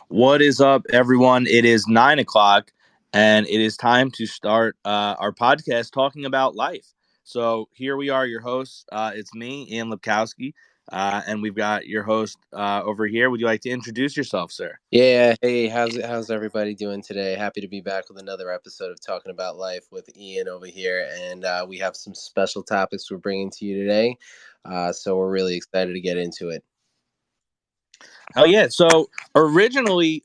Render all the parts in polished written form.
What is up, everyone? It is 9 o'clock, and it is time to start our podcast talking about life. So here we are, your hosts. It's me, Ian Lipkowski, and we've got your host over here. Would you like to introduce yourself, sir? Yeah, hey, how's everybody doing today? Happy to be back with another episode of Talking About Life with Ian over here, and we have some special topics we're bringing to you today. So we're really excited to get into it. Oh yeah. So originally,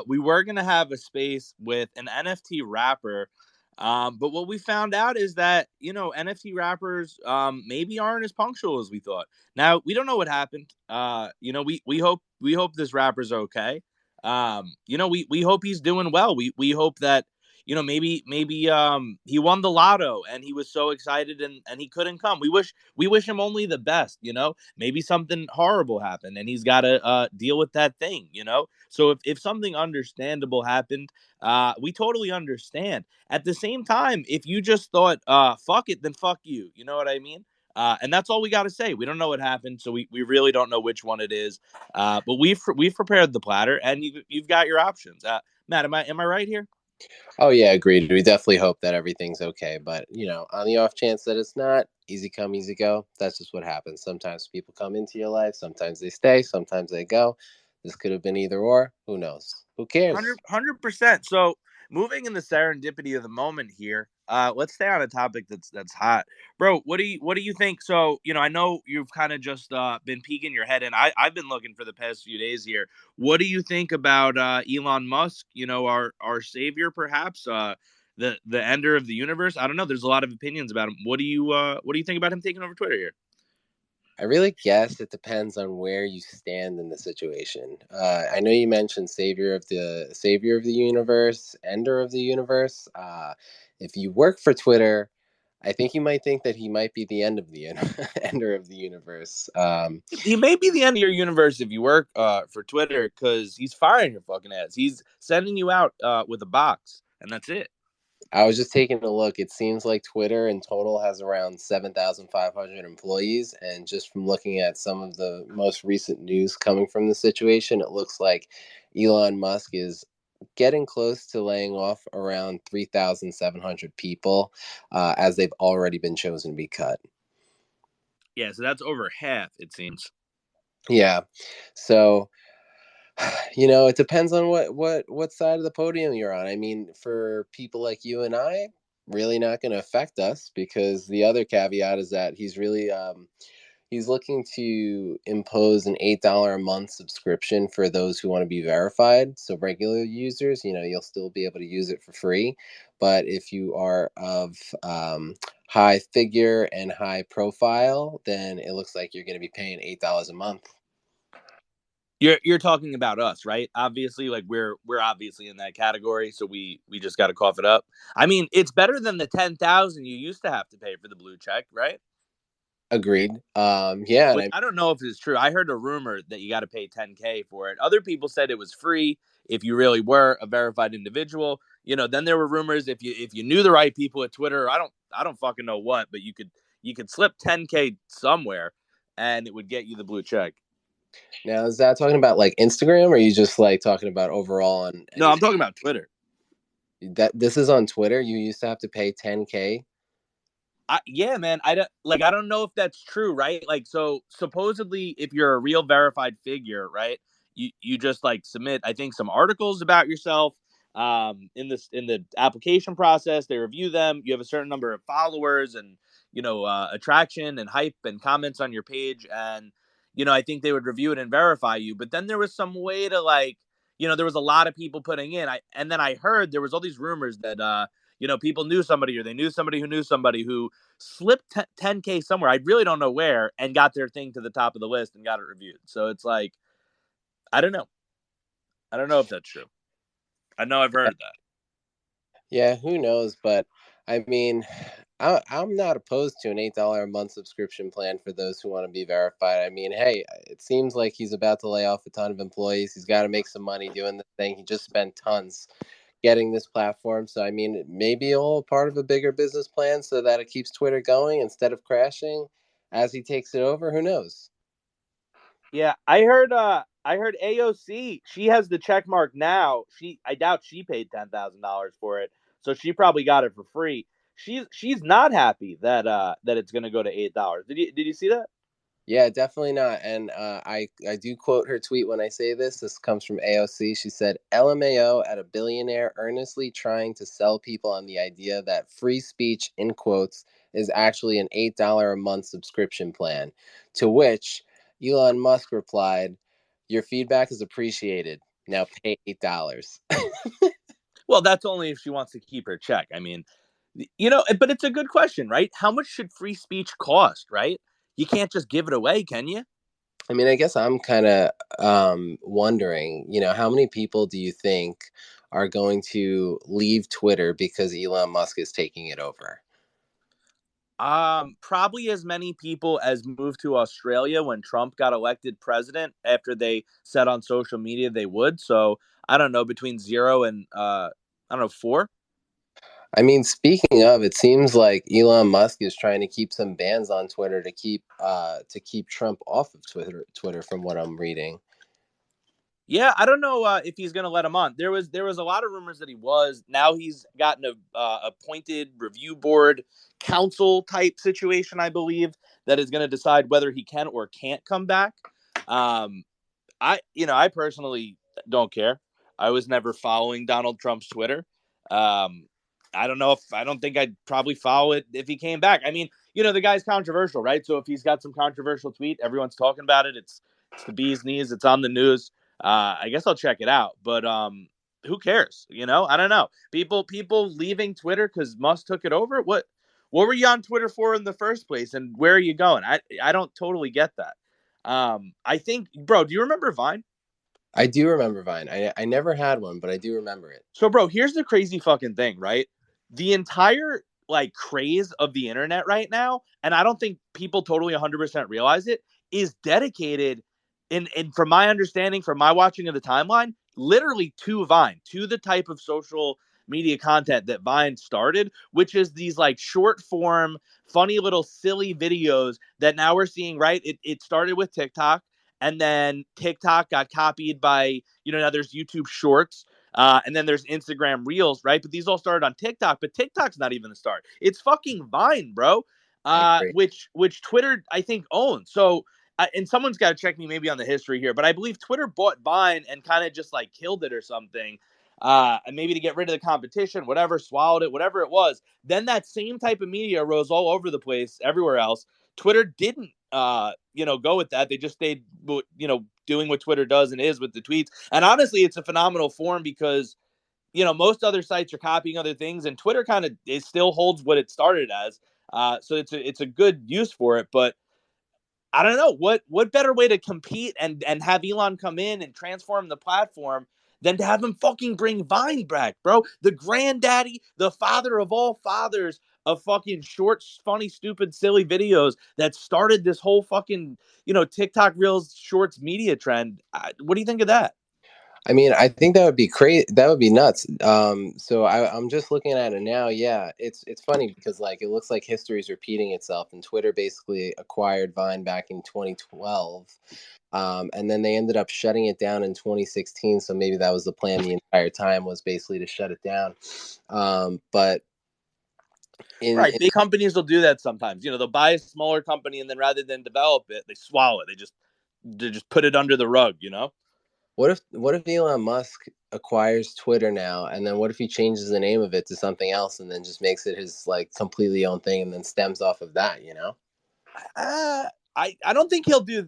we were gonna have a space with an NFT rapper, but what we found out is that NFT rappers maybe aren't as punctual as we thought. Now we don't know what happened. We hope this rapper's okay. We hope he's doing well. We hope that maybe he won the lotto and he was so excited and he couldn't come. We wish him only the best. Maybe something horrible happened and he's got to deal with that thing. So if something understandable happened, we totally understand. At the same time, if you just thought fuck it, then fuck you know what I mean. And that's all we got to say. We don't know what happened, so we really don't know which one it is. But we've prepared the platter, and you've got your options. Matt, am I right here? Oh yeah, agreed. We definitely hope that everything's okay, but on the off chance that it's not, easy come, easy go. That's just what happens. Sometimes people come into your life, sometimes they stay, sometimes they go. This could have been either or. Who knows? Who cares? 100%. So moving in the serendipity of the moment here, let's stay on a topic that's hot, bro. What do you think? So I know you've kind of just been peeking your head, and I've been looking for the past few days here. What do you think about Elon Musk? Our savior, perhaps. The ender of the universe. I don't know. There's a lot of opinions about him. What do you think about him taking over Twitter here? I really guess it depends on where you stand in the situation. I know you mentioned savior of the universe, ender of the universe. If you work for Twitter, I think you might think that he might be the end of the ender of the universe. He may be the end of your universe if you work for Twitter because he's firing your fucking ass. He's sending you out with a box, and that's it. I was just taking a look. It seems like Twitter in total has around 7,500 employees. And just from looking at some of the most recent news coming from the situation, it looks like Elon Musk is getting close to laying off around 3,700 people, as they've already been chosen to be cut. Yeah, so that's over half, it seems. Yeah. So it depends on what side of the podium you're on. I mean, for people like you and I, really not going to affect us, because the other caveat is that he's looking to impose an $8 a month subscription for those who want to be verified. So regular users, you'll still be able to use it for free, but if you are of high figure and high profile, then it looks like you're going to be paying $8 a month. You're talking about us, right? Obviously, like we're obviously in that category, so we just got to cough it up. I mean, it's better than the 10,000 you used to have to pay for the blue check, right? Agreed. Yeah, and Which I don't know if it's true. I heard a rumor that you got to pay 10K for it. Other people said it was free if you really were a verified individual. Then there were rumors if you knew the right people at Twitter. I don't fucking know what, but you could slip 10K somewhere, and it would get you the blue check. now, is that talking about like Instagram, or are you just like talking about overall on No, I'm anything? talking about Twitter. That this is on Twitter. You used to have to pay 10K. Yeah, man. I don't know if that's true, right? Like, so supposedly, if you're a real verified figure, right, you just like submit, I think, some articles about yourself. In the application process, they review them. You have a certain number of followers and attraction and hype and comments on your page, and I think they would review it and verify you. But then there was some way to like, there was a lot of people putting in. And then I heard there was all these rumors that people knew somebody or they knew somebody who knew somebody who slipped 10K somewhere. I really don't know where and got their thing to the top of the list and got it reviewed. So it's like, I don't know. I don't know if that's true. I know I've heard that. Yeah, who knows? But I mean, I'm not opposed to an $8 a month subscription plan for those who want to be verified. I mean, hey, it seems like he's about to lay off a ton of employees. He's got to make some money doing the thing. He just spent tons getting this platform. So I mean, it may be all part of a bigger business plan so that it keeps Twitter going instead of crashing as he takes it over. Who knows? Yeah, I heard I heard AOC. She has the check mark now. I doubt she paid $10,000 for it, so she probably got it for free. She's not happy that it's gonna go to $8. Did you see that? Yeah, definitely not. And I do quote her tweet when I say this. This comes from AOC. She said, "LMAO at a billionaire earnestly trying to sell people on the idea that free speech, in quotes, is actually an $8 a month subscription plan." To which Elon Musk replied, "Your feedback is appreciated. Now pay $8." Well, that's only if she wants to keep her check. I mean, but it's a good question, right? How much should free speech cost, right? You can't just give it away, can you? I mean, I guess I'm kind of wondering, how many people do you think are going to leave Twitter because Elon Musk is taking it over? Probably as many people as moved to Australia when Trump got elected president after they said on social media they would. So I don't know, between zero and I don't know, four. I mean, speaking of, it seems like Elon Musk is trying to keep some bans on Twitter to keep Trump off of Twitter, from what I'm reading. Yeah, I don't know if he's going to let him on. There was a lot of rumors that he was. Now he's gotten a appointed review board council type situation, I believe, that is going to decide whether he can or can't come back. Um, I personally don't care. I was never following Donald Trump's Twitter. Um, I don't think I'd probably follow it if he came back. I mean, the guy's controversial, right? So if he's got some controversial tweet, everyone's talking about it. It's the bee's knees. It's on the news. I guess I'll check it out. But who cares? I don't know. People leaving Twitter because Musk took it over. What were you on Twitter for in the first place, and where are you going? I don't totally get that. I think, bro, do you remember Vine? I do remember Vine. I never had one, but I do remember it. So, bro, here's the crazy fucking thing, right? The entire like craze of the internet right now, and I don't think people totally 100% realize it, is dedicated, and from my understanding, from my watching of the timeline, literally to Vine, to the type of social media content that Vine started, which is these like short form, funny little silly videos that now we're seeing, right? It started with TikTok, and then TikTok got copied by, now there's YouTube Shorts, and then there's Instagram Reels, right? But these all started on TikTok, but TikTok's not even the start. It's fucking Vine, bro. I agree. Which Twitter I think owns. So, and someone's got to check me maybe on the history here, but I believe Twitter bought Vine and kind of just like killed it or something. And maybe to get rid of the competition, whatever, swallowed it, whatever it was. Then that same type of media rose all over the place, everywhere else. Twitter didn't, go with that. They just stayed, doing what Twitter does and is with the tweets. And honestly, it's a phenomenal form because, most other sites are copying other things, and Twitter kind of it still holds what it started as. So it's a good use for it, but I don't know what better way to compete and have Elon come in and transform the platform than to have him fucking bring Vine back, bro. The granddaddy, the father of all fathers of fucking short, funny, stupid, silly videos that started this whole fucking, TikTok Reels Shorts media trend. What do you think of that? I mean, I think that would be crazy. That would be nuts. So I'm just looking at it now. Yeah, it's funny because like it looks like history is repeating itself, and Twitter basically acquired Vine back in 2012, and then they ended up shutting it down in 2016. So maybe that was the plan the entire time, was basically to shut it down. But Right. in Big companies will do that sometimes. They'll buy a smaller company and then rather than develop it, they swallow it. They just put it under the rug. what if Elon Musk acquires Twitter now, and then what if he changes the name of it to something else, and then just makes it his like completely own thing, and then stems off of that, you know? Uh, I don't think he'll do.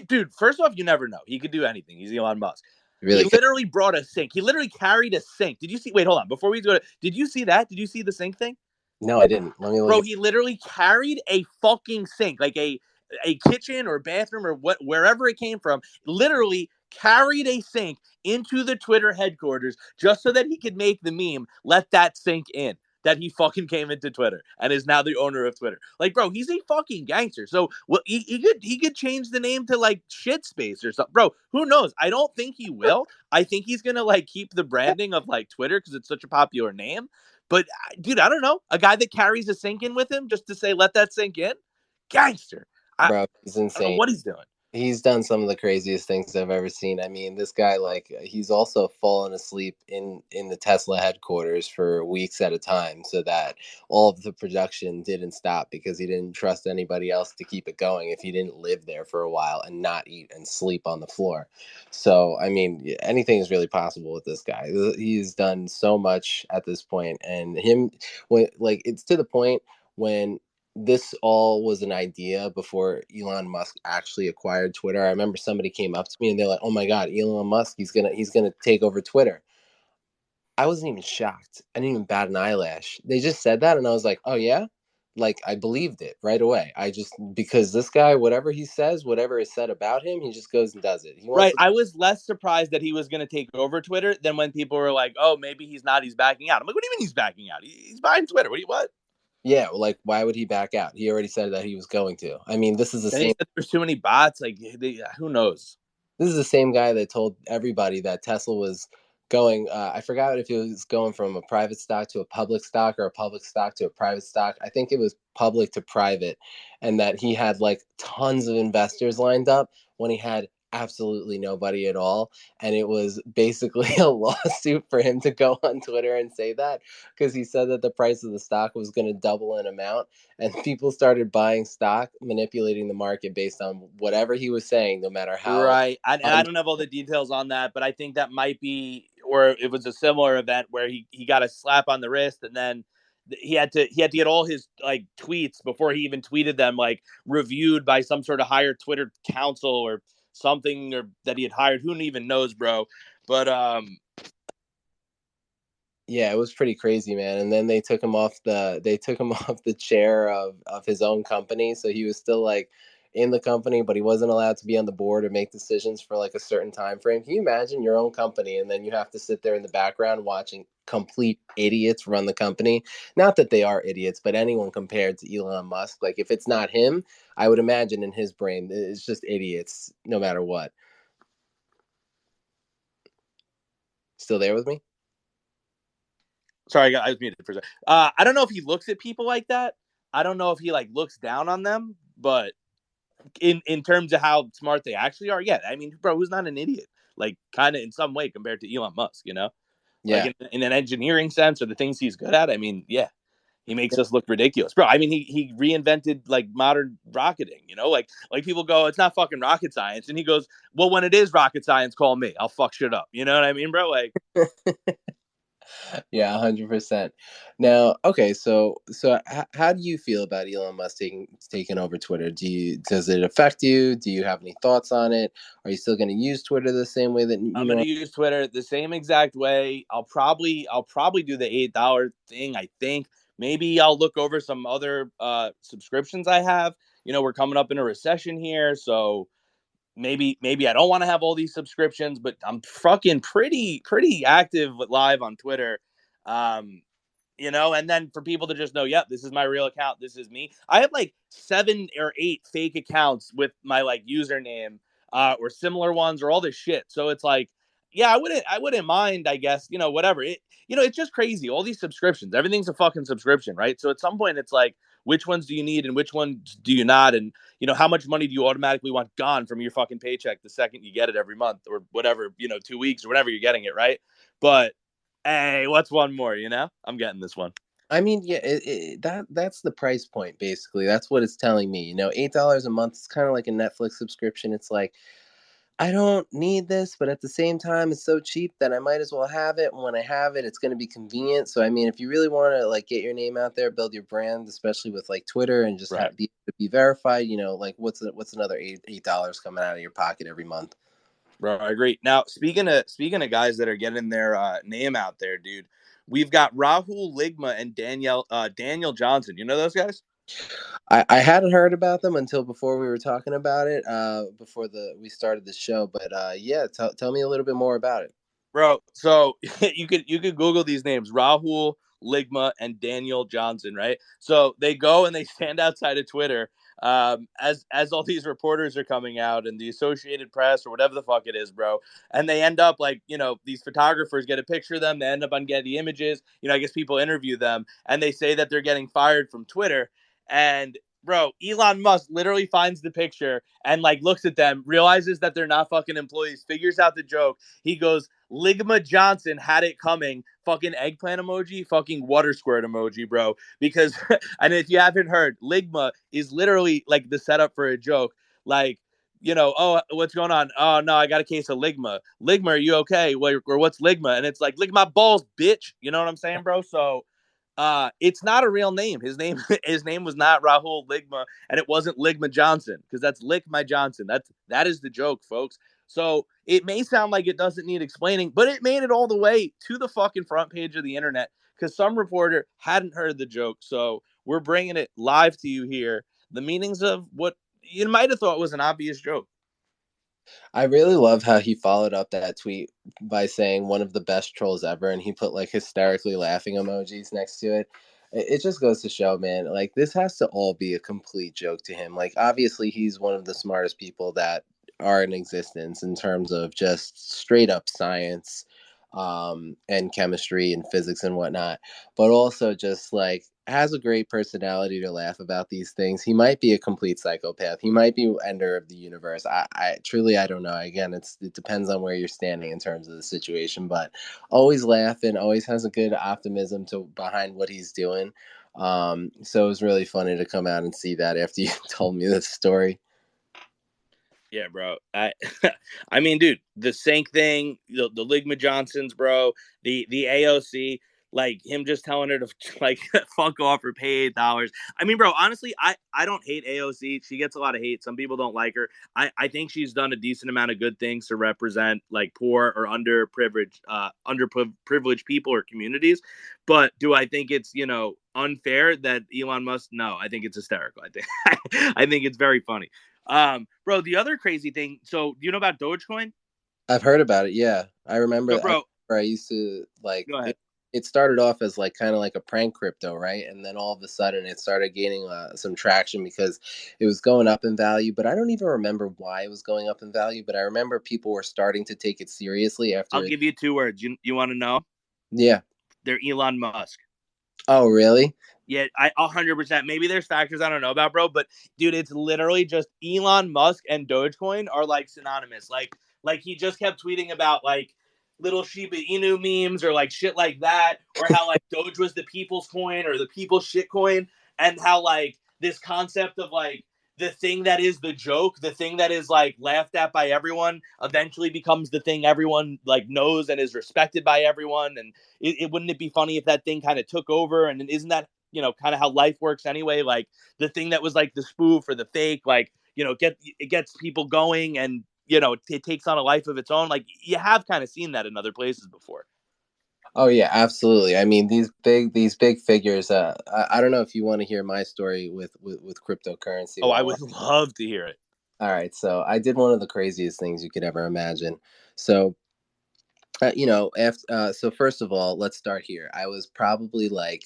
Dude, first off, you never know. He could do anything. He's Elon Musk. He Really could. literally brought a sink. He literally carried a sink. Did you see? Wait, hold on. Before we go did you see that? Did you see the sink thing? No, I didn't. Let me look Bro, at. he literally carried a fucking sink, like a kitchen or bathroom or wherever it came from. Literally carried a sink into the Twitter headquarters just so that he could make the meme. Let that sink in. That he fucking came into Twitter and is now the owner of Twitter. Like, bro, he's a fucking gangster. So, well, he could change the name to like shit space or something, bro. Who knows? I don't think he will. I think he's gonna like keep the branding of like Twitter because it's such a popular name. But dude, I don't know. A guy that carries a sink in with him just to say, let that sink in? Gangster. I, Bro, it's I don't know insane. what he's doing. He's done some of the craziest things I've ever seen. I mean, this guy, like, he's also fallen asleep in the Tesla headquarters for weeks at a time, so that all of the production didn't stop because he didn't trust anybody else to keep it going if he didn't live there for a while and not eat and sleep on the floor. So, I mean, anything is really possible with this guy. He's done so much at this point, and him, when like, it's to the point when this all was an idea before Elon Musk actually acquired Twitter. I remember somebody came up to me and they're like, "Oh my God, Elon Musk, he's gonna take over Twitter." I wasn't even shocked. I didn't even bat an eyelash. They just said that, and I was like, "Oh yeah." Like, I believed it right away. I just, because this guy, whatever he says, whatever is said about him, he just goes and does it. He wants Right. to. I was less surprised that he was going to take over Twitter than when people were like, "Oh, maybe he's not. He's backing out." I'm like, "What do you mean he's backing out? He's buying Twitter. What?" Yeah, like, why would he back out? He already said that he was going to. I mean, Then he said there's too many bots. Like, who knows? this is the same guy that told everybody that Tesla was going. I forgot if it was going from a private stock to a public stock or a public stock to a private stock. I think it was public to private, and that he had like tons of investors lined up when he had absolutely nobody at all. And it was basically a lawsuit for him to go on Twitter and say that, because he said that the price of the stock was going to double in amount, and people started buying stock, manipulating the market based on whatever he was saying, no matter how. Right. I don't have all the details on that, but I think that might be, or it was a similar event where he got a slap on the wrist, and then he had to get all his like tweets before he even tweeted them like reviewed by some sort of higher Twitter council or something, or that he had hired. Who even knows, bro? But Yeah, it was pretty crazy, man. And then they took him off the chair of his own company, so he was still like in the company, but he wasn't allowed to be on the board or make decisions for like a certain time frame. Can you imagine your own company and then you have to sit there in the background watching complete idiots run the company? Not that they are idiots, but anyone compared to Elon Musk, like, if it's not him, I would imagine in his brain it's just idiots no matter what. Still there with me? sorry, I was muted for a second. I don't know if he looks at people like that. I don't know if he like looks down on them, but in terms of how smart they actually are, yeah. I mean, bro, who's not an idiot? Like, kind of in some way compared to Elon Musk, like Yeah. in an engineering sense or the things he's good at. I mean, yeah, he makes us look ridiculous, bro. I mean, he reinvented like modern rocketing. Like people go, it's not fucking rocket science, and he goes, well, when it is rocket science, call me. I'll fuck shit up. You know what I mean, bro? Like, Yeah, 100%. Now, okay, so how do you feel about Elon Musk taking over Twitter? Does it affect you? Do you have any thoughts on it? Are you still going to use Twitter the same way that you I'm gonna know? use Twitter the same exact way. I'll probably do the $8 thing. I think maybe I'll look over some other subscriptions I have. We're coming up in a recession here, so maybe I don't want to have all these subscriptions, but I'm fucking pretty active live on Twitter. Um, and then for people to just know, yep, this is my real account. This is me. I have like 7 or 8 fake accounts with my like username, or similar ones or all this shit. So it's like, yeah, I wouldn't mind, I guess, whatever. It's just crazy. All these subscriptions, everything's a fucking subscription, right? So at some point it's like, which ones do you need and which ones do you not? And how much money do you automatically want gone from your fucking paycheck the second you get it every month or whatever, 2 weeks or whatever you're getting it, right? But hey, what's one more? I'm getting this one. I mean, yeah, that's the price point basically. That's what it's telling me. $8 a month is kind of like a Netflix subscription. It's like, I don't need this, but at the same time, it's so cheap that I might as well have it. And when I have it, it's going to be convenient. So, I mean, if you really want to like get your name out there, build your brand, especially with like Twitter, and just Right. be verified, like, what's another $8 coming out of your pocket every month? Bro, I agree. Now, speaking of guys that are getting their name out there, dude, we've got Rahul Ligma and Daniel Johnson. You know those guys? I hadn't heard about them until before we were talking about it, before we started the show. But yeah, tell me a little bit more about it. Bro. So you could Google these names: Rahul Ligma and Daniel Johnson, right? So they go and they stand outside of Twitter, as all these reporters are coming out and the Associated Press or whatever the fuck it is, bro. And they end up like, these photographers get a picture of them. They end up on Getty Images. I guess people interview them and they say that they're getting fired from Twitter. And bro, Elon Musk literally finds the picture and like looks at them, realizes that they're not fucking employees, figures out the joke. He goes, Ligma Johnson had it coming. Fucking eggplant emoji, fucking water squirt emoji, bro. Because, and if you haven't heard, Ligma is literally like the setup for a joke. Like, oh, what's going on? Oh, no, I got a case of Ligma. Ligma, are you okay? Or what's Ligma? And it's like, lick my balls, bitch. You know what I'm saying, bro? So, it's not a real name. His name was not Rahul Ligma, and it wasn't Ligma Johnson because that's Lick My Johnson. That is the joke, folks. So it may sound like it doesn't need explaining, but it made it all the way to the fucking front page of the internet because some reporter hadn't heard the joke. So we're bringing it live to you here. The meanings of what you might have thought was an obvious joke. I really love how he followed up that tweet by saying one of the best trolls ever, and he put like hysterically laughing emojis next to it. It just goes to show, man, like this has to all be a complete joke to him. Like, obviously, he's one of the smartest people that are in existence in terms of just straight up science, and chemistry and physics and whatnot, but also just like has a great personality to laugh about these things. He might be a complete psychopath. He might be ender of the universe. I truly I don't know. Again, it depends on where you're standing in terms of the situation, but always laughing, always has a good optimism to behind what he's doing. So it was really funny to come out and see that after you told me this story. Yeah, bro. I mean, dude, the Sync thing, the Ligma Johnsons, bro, the AOC, like him just telling her to like fuck off or pay $8. I mean, bro, honestly, I don't hate AOC. She gets a lot of hate. Some people don't like her. I think she's done a decent amount of good things to represent like poor or underprivileged people or communities. But do I think it's unfair that Elon Musk? No, I think it's hysterical. I think I think it's very funny. Bro, the other crazy thing. So, do you know about Dogecoin? I've heard about it. Yeah, I remember. So, I bro, remember I used to like go ahead. it. It started off as like kind of like a prank crypto, right? And then all of a sudden, it started gaining some traction because it was going up in value. But I don't even remember why it was going up in value. But I remember people were starting to take it seriously I'll after it. give you two words. You want to know? Yeah. They're Elon Musk. Oh, really? Yeah, I 100%. Maybe there's factors I don't know about, bro, but dude, it's literally just Elon Musk and Dogecoin are like synonymous. Like he just kept tweeting about like little Shiba Inu memes or like shit like that, or how like Doge was the people's coin or the people's shit coin, and how like this concept of like the thing that is the joke, the thing that is like laughed at by everyone, eventually becomes the thing everyone like knows and is respected by everyone. And it wouldn't it be funny if that thing kind of took over? And isn't that kind of how life works anyway? Like the thing that was like the spoof or the fake, like it gets people going, and it takes on a life of its own. Like you have kind of seen that in other places before. Oh yeah, absolutely. I mean, these big figures. I don't know if you want to hear my story with cryptocurrency. Oh, I Well, would love to hear it. all right. So I did one of the craziest things you could ever imagine. So so first of all, let's start here. I was probably like,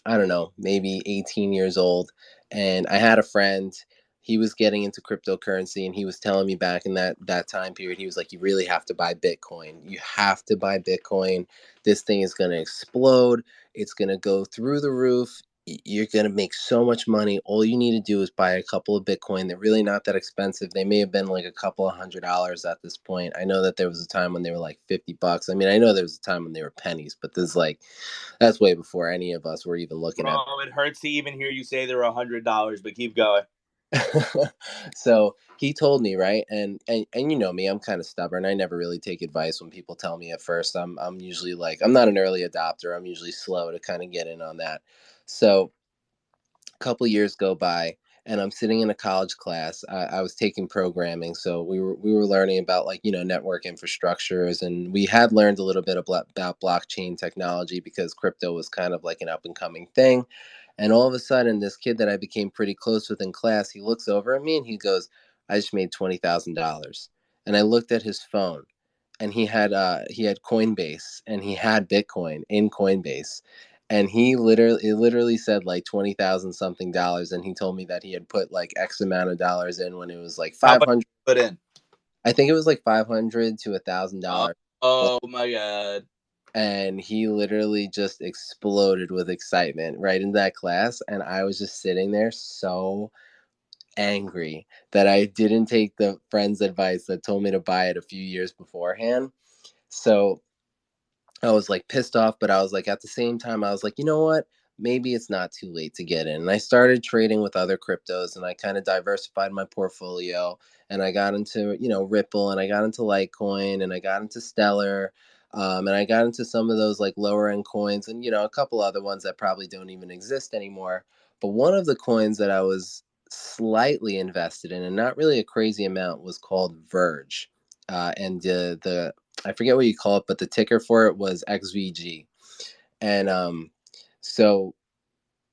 I don't know, maybe 18 years old, and I had a friend. He was getting into cryptocurrency, and he was telling me back in that time period, he was like, "You really have to buy Bitcoin. You have to buy Bitcoin. This thing is going to explode. It's going to go through the roof. You're going to make so much money. All you need to do is buy a couple of Bitcoin. They're really not that expensive. They may have been like a couple of $100 at this point. I know that there was a time when they were like $50. I mean, I know there was a time when they were pennies, but this is like that's way before any of us were even looking at. Bro, it hurts to even hear you say they're $100, but keep going. So he told me, right, and you know me, I'm kind of stubborn. I never really take advice when people tell me at first. I'm usually like, I'm not an early adopter. I'm usually slow to kind of get in on that. So a couple years go by, and I'm sitting in a college class. I was taking programming, so we were learning about like network infrastructures, and we had learned a little bit about blockchain technology because crypto was kind of like an up and coming thing. And all of a sudden, this kid that I became pretty close with in class, he looks over at me and he goes, "I just made $20,000." And I looked at his phone, and he had Coinbase, and he had Bitcoin in Coinbase, and he literally said like 20,000 something dollars, and he told me that he had put like X amount of dollars in when it was like How much 500. you put in? I think it was like 500 to a thousand Oh, dollars. oh my god. and he literally just exploded with excitement right in that class. And I was just sitting there so angry that I didn't take the friend's advice that told me to buy it a few years beforehand. So I was like pissed off, but I was like at the same time, I was like, you know what? Maybe it's not too late to get in. And I started trading with other cryptos and I kind of diversified my portfolio and I got into, Ripple and I got into Litecoin and I got into Stellar. And I got into some of those like lower end coins and, a couple other ones that probably don't even exist anymore. But one of the coins that I was slightly invested in and not really a crazy amount was called Verge. And the I forget what you call it, but the ticker for it was XVG. And so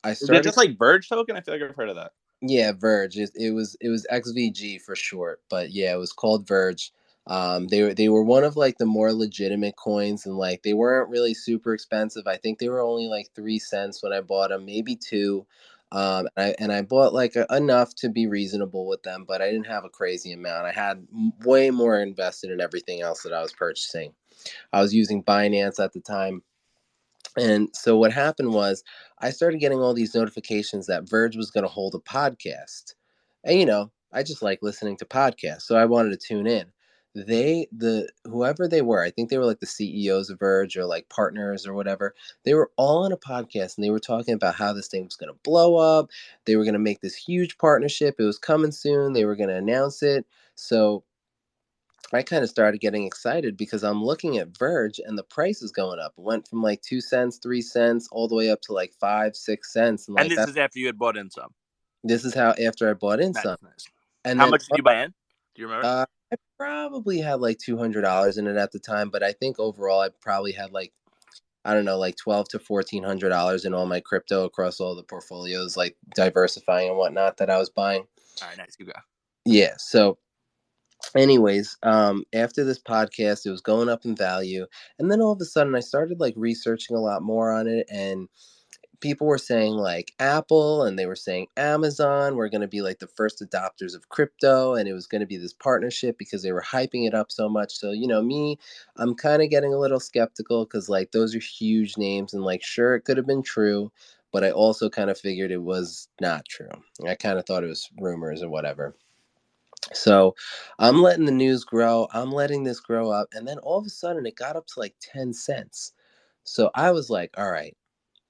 I Is it started, just like Verge token? I feel like I've heard of that. yeah, Verge. It was XVG for short, but yeah, it was called Verge. They were one of like the more legitimate coins, and like they weren't really super expensive. I think they were only like 3 cents when I bought them, maybe two. And I bought like enough to be reasonable with them, but I didn't have a crazy amount. I had way more invested in everything else that I was purchasing. I was using Binance at the time. And so what happened was I started getting all these notifications that Verge was going to hold a podcast. And I just like listening to podcasts, so I wanted to tune in. The whoever they were, I think they were like the CEOs of Verge or like partners or whatever. They were all on a podcast and they were talking about how this thing was going to blow up. They were going to make this huge partnership. It was coming soon. They were going to announce it. So I kind of started getting excited because I'm looking at Verge and the price is going up. It went from like 2 cents, 3 cents, all the way up to like 5, 6 cents, and And like this that. is after you had bought in some. This is how after I bought in Nice, some, nice. and How then much did you buy in? Do you remember? I probably had like $200 in it at the time, but I think overall I probably had like, I don't know, like 12 to $1,400 in all my crypto across all the portfolios, like diversifying and whatnot that I was buying. All right, nice. You go. Yeah. So anyways, after this podcast, it was going up in value, and then all of a sudden I started like researching a lot more on it, and people were saying like Apple and they were saying Amazon were going to be like the first adopters of crypto, and it was going to be this partnership because they were hyping it up so much. So me, I'm kind of getting a little skeptical because like those are huge names, and like sure it could have been true, but I also kind of figured it was not true. I kind of thought it was rumors or whatever. So I'm letting the news grow. I'm letting this grow up. And then all of a sudden it got up to like 10 cents. So I was like, all right,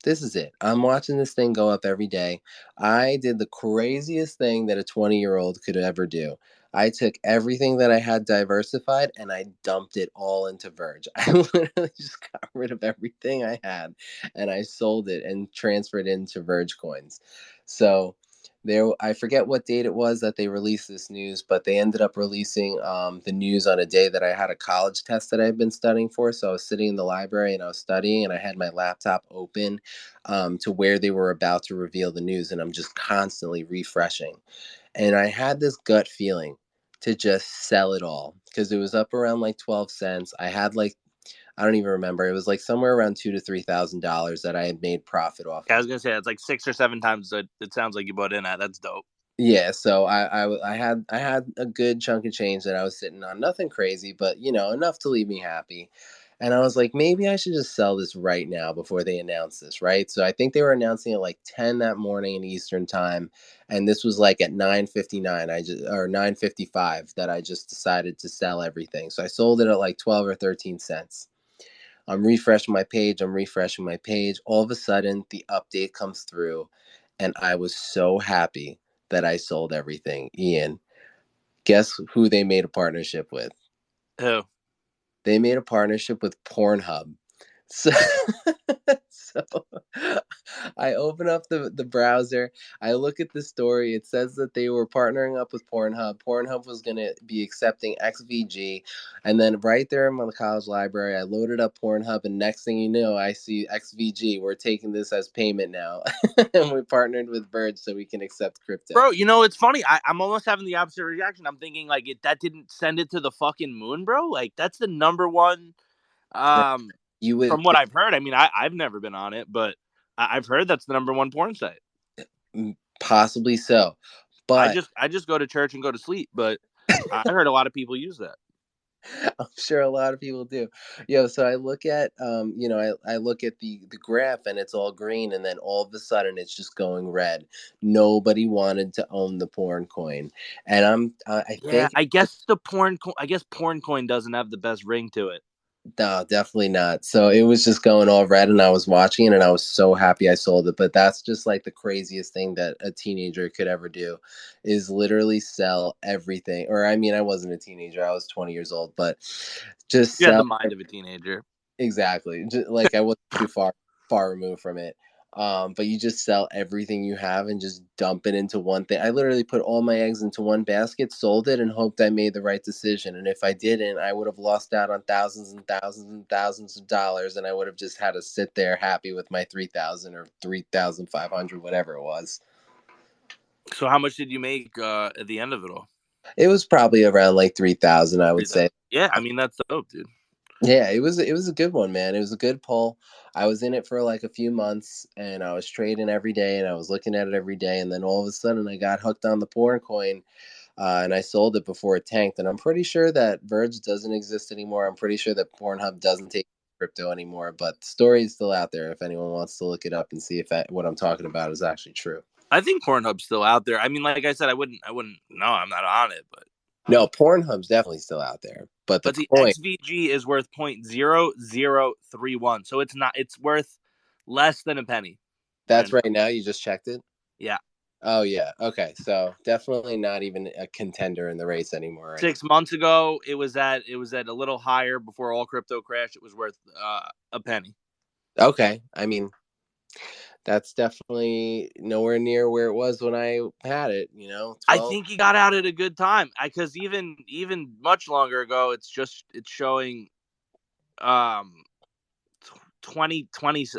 this is it. I'm watching this thing go up every day. I did the craziest thing that a 20-year-old could ever do. I took everything that I had diversified and I dumped it all into Verge. I literally just got rid of everything I had and I sold it and transferred it into Verge coins. So there, I forget what date it was that they released this news, but they ended up releasing the news on a day that I had a college test that I had been studying for. So I was sitting in the library and I was studying, and I had my laptop open to where they were about to reveal the news, and I'm just constantly refreshing. And I had this gut feeling to just sell it all because it was up around like 12 cents. I had like, I don't even remember. It was like somewhere around $2,000 to $3,000 that I had made profit off Yeah, I of. was gonna say it's like 6 or 7 times that it sounds like you bought in at. That's dope. Yeah, so I had a good chunk of change that I was sitting on. Nothing crazy, but enough to leave me happy. And I was like, maybe I should just sell this right now before they announce this, right? So I think they were announcing it like 10 that morning in Eastern time, and this was like at 9:59. I just or 9:55 that I just decided to sell everything. So I sold it at like 12 or 13 cents. I'm refreshing my page. I'm refreshing my page. All of a sudden, the update comes through, and I was so happy that I sold everything. Ian, guess who they made a partnership with? Who? They made a partnership with Pornhub. So, so I open up the browser. I look at the story. It says that they were partnering up with Pornhub. Pornhub was going to be accepting XVG. And then right there in my college library, I loaded up Pornhub. And next thing you know, I see XVG. We're taking this as payment now. And we partnered with Verge so we can accept crypto. Bro, it's funny. I'm almost having the opposite reaction. I'm thinking like that didn't send it to the fucking moon, bro. Like that's the number one. Right. Um, You would from what I've heard, I mean, I've never been on it, but I've heard that's the number one porn site. possibly so. But I just go to church and go to sleep, but I heard a lot of people use that. I'm sure a lot of people do. Yo, so I look at I look at the graph and it's all green and then all of a sudden it's just going red. Nobody wanted to own the porn coin. And I Yeah, think I guess I guess porn coin doesn't have the best ring to it. no, definitely not. So it was just going all red and I was watching it and I was so happy I sold it. But that's just like the craziest thing that a teenager could ever do is literally sell everything. Or I mean, I wasn't a teenager, I was 20 years old, but just You had the sell. mind of a teenager. Exactly. Like I wasn't too far removed from it. But you just sell everything you have and just dump it into one thing. I literally put all my eggs into one basket, sold it, and hoped I made the right decision. And if I didn't, I would have lost out on thousands and thousands and thousands of dollars, and I would have just had to sit there happy with my 3,000 or 3,500, whatever it was. So how much did you make at the end of it all? It was probably around like 3,000, I would 3,000. say. Yeah, I mean that's dope, dude. Yeah, it was a good one, man. It was a good pull. I was in it for like a few months and I was trading every day and I was looking at it every day and then all of a sudden I got hooked on the porn coin and I sold it before it tanked and I'm pretty sure that Verge doesn't exist anymore. I'm pretty sure that Pornhub doesn't take crypto anymore, but the story is still out there if anyone wants to look it up and see if what I'm talking about is actually true. I think Pornhub's still out there. I mean, like I said, I wouldn't. No, I'm not on it, but No, Pornhub's definitely still out there, but the let's see. coin, XVG is worth 0.0031, so it's not. It's worth less than a penny right that's now. right now. You just checked it. Yeah, Oh yeah. Okay. So definitely not even a contender in the race anymore or anything. 6 months ago it was at a little higher before all crypto crashed. It was worth a penny. Okay. I mean, that's definitely nowhere near where it was when I had it, I 12. think he got out at a good time because even much longer ago, it's showing um 20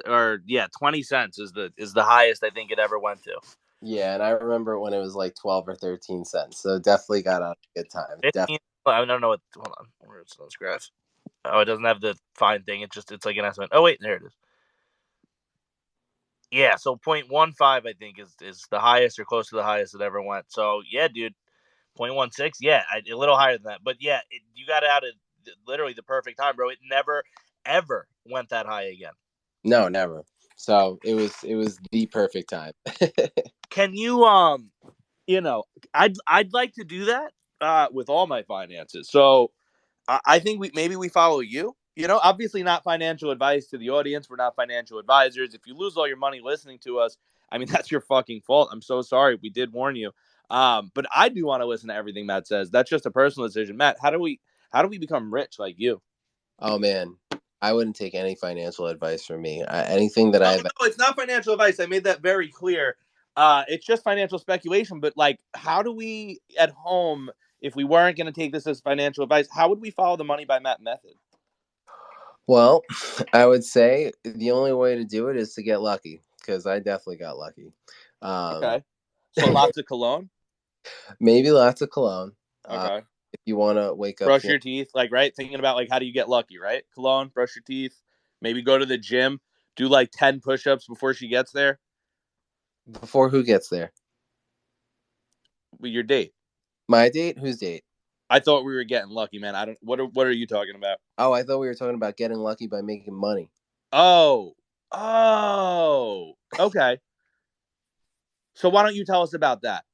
or yeah 20 cents is the highest I think it ever went to. Yeah, and I remember when it was like 12 or 13 cents. So definitely got out a good time. 15, I don't know what. Hold on, where's those graphs? Oh, it doesn't have the fine thing. It's like an estimate. Oh wait, there it is. Yeah, so 0.15 I think is the highest or close to the highest it ever went. So yeah, dude, 0.16. Yeah, a little higher than that. But yeah, you got out at literally the perfect time, bro. It never ever went that high again. No, never. So it was the perfect time. Can you I'd like to do that with all my finances. So I think maybe we follow you. Obviously not financial advice to the audience. We're not financial advisors. If you lose all your money listening to us, I mean that's your fucking fault. I'm so sorry. We did warn you. But I do want to listen to everything Matt says. That's just a personal decision. Matt, how do we become rich like you? Oh man, I wouldn't take any financial advice from me. Anything that No, I've no, it's not financial advice. I made that very clear. It's just financial speculation. But like, how do we at home, if we weren't going to take this as financial advice, how would we follow the money by Matt method? well, I would say the only way to do it is to get lucky because I definitely got lucky. Um, Okay, so lots of cologne. maybe lots of cologne. Uh, Okay. if you want to wake up Brush feeling your teeth, like right, thinking about like how do you get lucky, right? Cologne, brush your teeth, maybe go to the gym, do like 10 push-ups before she gets there before who gets there? with your date. My date? Whose date? I thought we were getting lucky, man. I don't what are you talking about? Oh, I thought we were talking about getting lucky by making money. Oh. Oh. Okay. So why don't you tell us about that?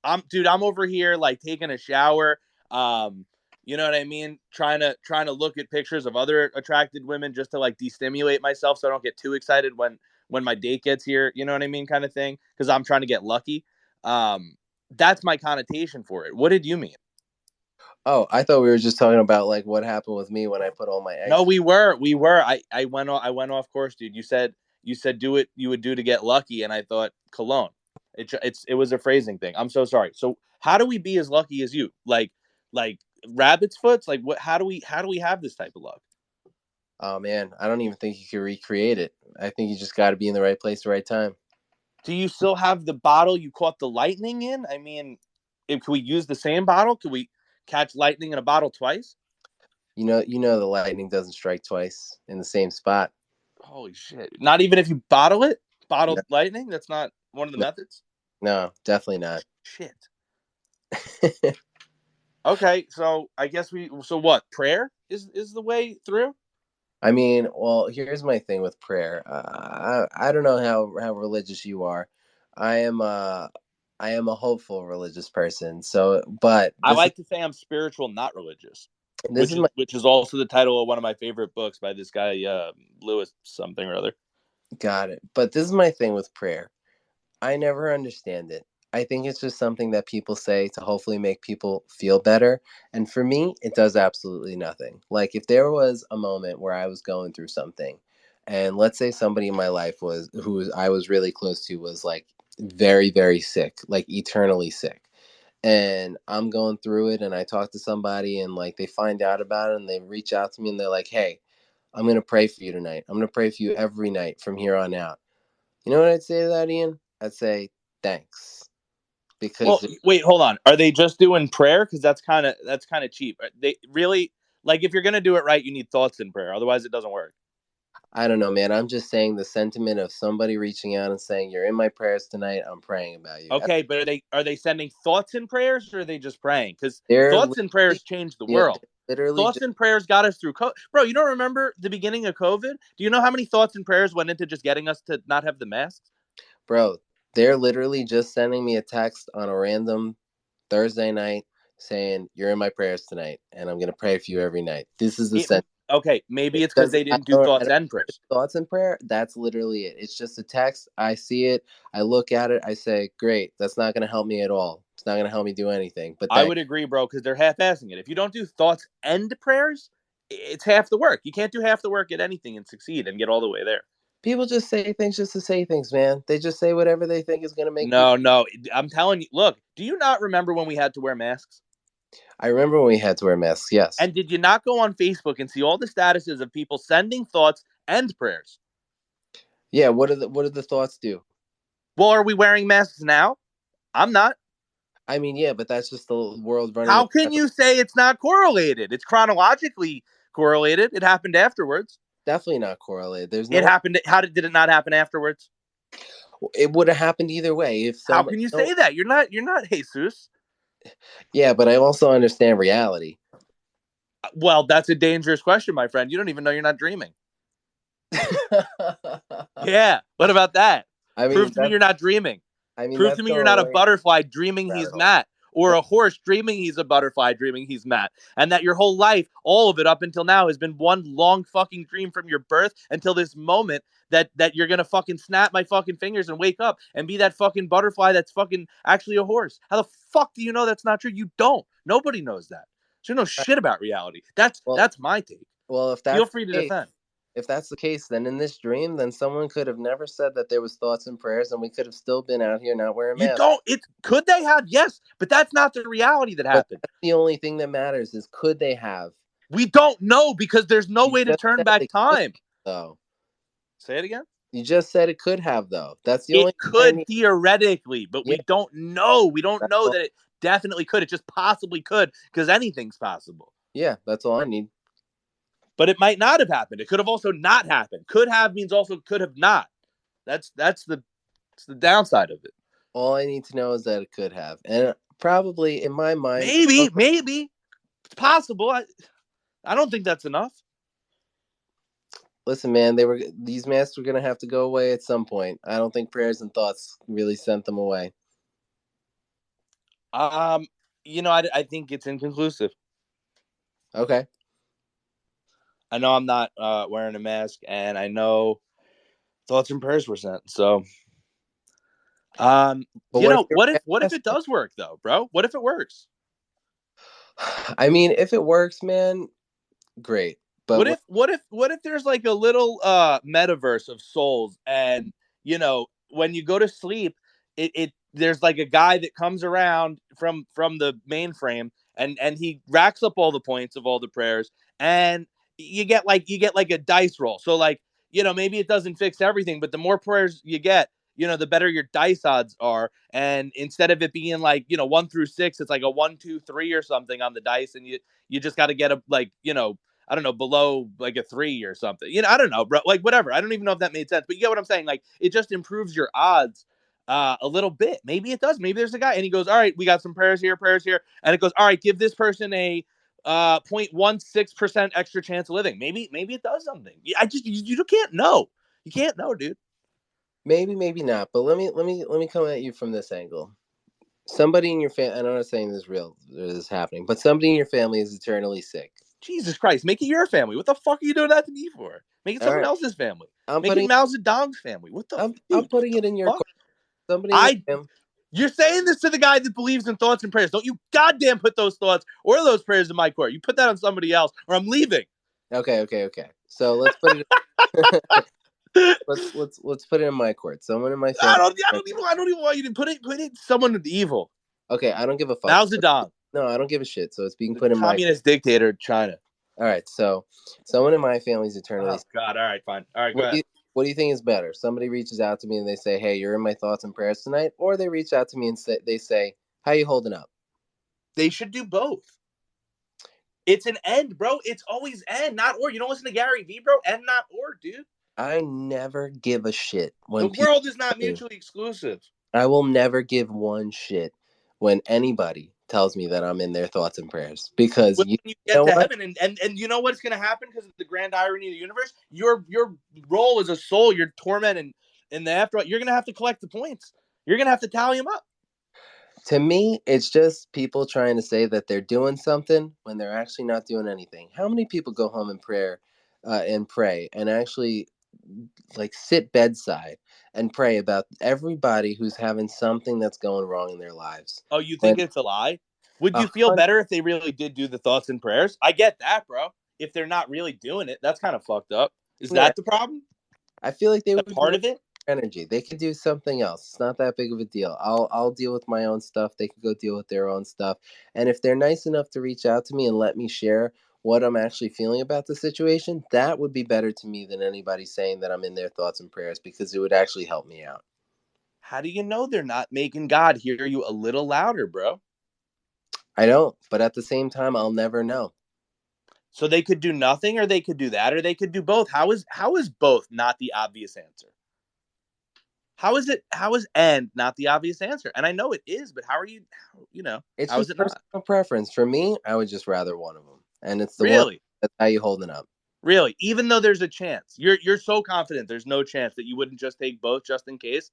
I'm over here like taking a shower. Um, you know what I mean? Trying to look at pictures of other attracted women just to like destimulate myself so I don't get too excited when my date gets here, you know what I mean, kind of thing. Because I'm trying to get lucky. Um, that's my connotation for it. What did you mean? Oh, I thought we were just talking about like what happened with me when I put all my No, eggs. we were. I went off course, dude. You said do it. You would do to get lucky, and I thought cologne. It was a phrasing thing. I'm so sorry. So how do we be as lucky as you? Like rabbit's foots. Like what? How do we have this type of luck? Oh man, I don't even think you can recreate it. I think you just got to be in the right place, the right time. Do you still have the bottle you caught the lightning in? I mean, can we use the same bottle? Can we catch lightning in a bottle twice? You know the lightning doesn't strike twice in the same spot. Holy shit! Not even if you bottle it, No, bottled lightning. That's not one of the no, methods. no, definitely not. Shit. Okay, so I guess we. So what? Prayer is the way through. I mean, well, here's my thing with prayer. I don't know how religious you are. I am I am a hopeful religious person. So, but I like to say I'm spiritual, not religious, this is my which is also the title of one of my favorite books by this guy Lewis something or other. got it. But this is my thing with prayer. I never understand it. I think it's just something that people say to hopefully make people feel better. And for me, it does absolutely nothing. Like if there was a moment where I was going through something, and let's say somebody in my life was I was really close to was like very, very sick, like eternally sick. And I'm going through it and I talk to somebody and like they find out about it and they reach out to me and they're like, "Hey, I'm going to pray for you tonight. I'm going to pray for you every night from here on out." You know what I'd say to that, Ian? I'd say thanks Well, because wait, hold on. Are they just doing prayer? Because that's kind of cheap. They really like if you're gonna do it right, you need thoughts in prayer. Otherwise, it doesn't work. I don't know, man. I'm just saying the sentiment of somebody reaching out and saying you're in my prayers tonight. I'm praying about you. Okay, but are they sending thoughts and prayers, or are they just praying? Because They're thoughts and literally, prayers change the yeah, world. they're literally Thoughts just and prayers got us through COVID. Bro, you don't remember the beginning of COVID? Do you know how many thoughts and prayers went into just getting us to not have the masks? bro. They're literally just sending me a text on a random Thursday night saying you're in my prayers tonight, and I'm gonna pray for you every night. This is the It, sentiment. okay, maybe it's because Because they I didn't do don't, I thoughts don't and prayers. thoughts in prayer. That's literally it. It's just a text. I see it. I look at it. I say, "Great." That's not going to help me at all. It's not going to help me do anything. But I thank. would agree, bro, because they're half-assing it. If you don't do thoughts and prayers, it's half the work. You can't do half the work at anything and succeed and get all the way there. People just say things just to say things, man. They just say whatever they think is going to make people. No, no, I'm telling you. Look, do you not remember when we had to wear masks? I remember when we had to wear masks. Yes. And did you not go on Facebook and see all the statuses of people sending thoughts and prayers? Yeah. What do the thoughts do? Well, are we wearing masks now? I'm not. I mean, yeah, but that's just the world running. How can you say it's not correlated? It's chronologically correlated. It happened afterwards. Definitely not correlated. There's It no. happened. How did it not happen afterwards? It would have happened either way if How somebody. can you No. say that? You're not Jesus. Yeah, but I also understand reality. Well, that's a dangerous question, my friend. You don't even know you're not dreaming. Yeah. What about that? I Prove mean, to me you're not dreaming. Prove to that's me you're going not a way butterfly dreaming rabbit he's hole. Matt, or a horse dreaming he's a butterfly dreaming he's Matt, and that your whole life, all of it up until now, has been one long fucking dream from your birth until this moment that you're gonna fucking snap my fucking fingers and wake up and be that fucking butterfly that's fucking actually a horse. How the fuck do you know that's not true? You don't. Nobody knows that. So you know shit about reality. That's Well, that's my take. well, if Feel that's free to the case, defend. then in this dream, then someone could have never said that there was thoughts and prayers, and we could have still been out here not wearing You masks. don't. It could they have? Yes, but that's not the reality that But happened. that's the only thing that matters is could they have? We don't know because there's no You way to just turn said back they could, time. though. Say it again. You just said it could have, though. That's the It only thing I could need. theoretically, but Yeah, we don't know. We don't that's know all. that it definitely could. It just possibly could because anything's possible. Yeah, that's all I need. But it might not have happened. It could have also not happened. Could have means also could have not. That's the downside of it. All I need to know is that it could have, and probably in my mind, Maybe it's possible. I don't think that's enough. listen, man, these masks were gonna have to go away at some point. I don't think prayers and thoughts really sent them away. Um, I think it's inconclusive. Okay, I know I'm not wearing a mask, and I know thoughts and prayers were sent. So, but what if you're what if wearing it does work though, bro? What if it works? masks? I mean, if it works, man, great. But What if there's like a little metaverse of souls, and when you go to sleep, it there's like a guy that comes around from the mainframe, and he racks up all the points of all the prayers, and you get like a dice roll. So like, maybe it doesn't fix everything, but the more prayers you get, the better your dice odds are. And instead of it being like, 1 through 6, it's like a 1, 2, 3 or something on the dice, and you just got to get a like, I don't know, below like a 3 or something. I don't know, bro. Like whatever. I don't even know if that made sense, but you get what I'm saying. Like it just improves your odds. a little bit. Maybe it does. Maybe there's a guy and he goes, all right, we got some prayers here, and it goes, all right, give this person a 0.16% extra chance of living. Maybe it does something. You can't know. You can't know, dude. Maybe, maybe not. But let me come at you from this angle. Somebody in your family, I'm not saying this is real, this is happening, but somebody in your family is eternally sick. Jesus Christ, make it your family. What the fuck are you doing that to me for? Make it All someone right, else's family. I'm Make it putting Mao Zedong's family. What the I'm dude? putting What it in the your fuck? somebody in your I family. You're saying this to the guy that believes in thoughts and prayers. Don't you goddamn put those thoughts or those prayers in my court. You put that on somebody else, or I'm leaving. Okay. So let's put it. let's put it in my court. Someone in my I family. don't. I don't even want you to put it. Put it. Someone with evil. Okay, I don't give a fuck. Mao Zedong, No, I don't give a shit. So it's being the put in my. communist dictator of China. All right, so someone in my family is eternally Oh sick. God. All right. Fine. All right. Go What do ahead. you what do you think is better? Somebody reaches out to me and they say, "Hey, you're in my thoughts and prayers tonight," or they reach out to me and say, "How you holding up?" They should do both. It's an end, bro. It's always end, not or. You don't listen to Gary Vee, bro. End, not or, dude. I never give a shit The when people world is not tell me. mutually exclusive. I will never give one shit when anybody tells me that I'm in their thoughts and prayers because When you you get know to what? heaven, and you know what's going to happen because of the grand irony of the universe. Your role as a soul, your torment and the afterlife. You're going to have to collect the points. You're going to have to tally them up. To me, it's just people trying to say that they're doing something when they're actually not doing anything. How many people go home and pray and actually like sit bedside and pray about everybody who's having something that's going wrong in their lives? Oh, you think When it's a lie? Would a you feel hundred, better if they really did do the thoughts and prayers? I get that, bro. If they're not really doing it, that's kind of fucked up. Is yeah, that the problem? I feel like they That would be part wasting of it? energy. They could do something else. It's not that big of a deal. I'll deal with my own stuff. They could go deal with their own stuff. And if they're nice enough to reach out to me and let me share what I'm actually feeling about the situation, that would be better to me than anybody saying that I'm in their thoughts and prayers because it would actually help me out. How do you know they're not making God hear you a little louder, bro? I don't, but at the same time, I'll never know. So they could do nothing, or they could do that, or they could do both. How is both not the obvious answer? How is it? How is and not the obvious answer? And I know it is, but how are you? It's How is just it not? personal preference. For me, I would just rather one of them, and it's the one Really, that's how you holding up. really. Even though there's a chance, you're so confident there's no chance that you wouldn't just take both just in case.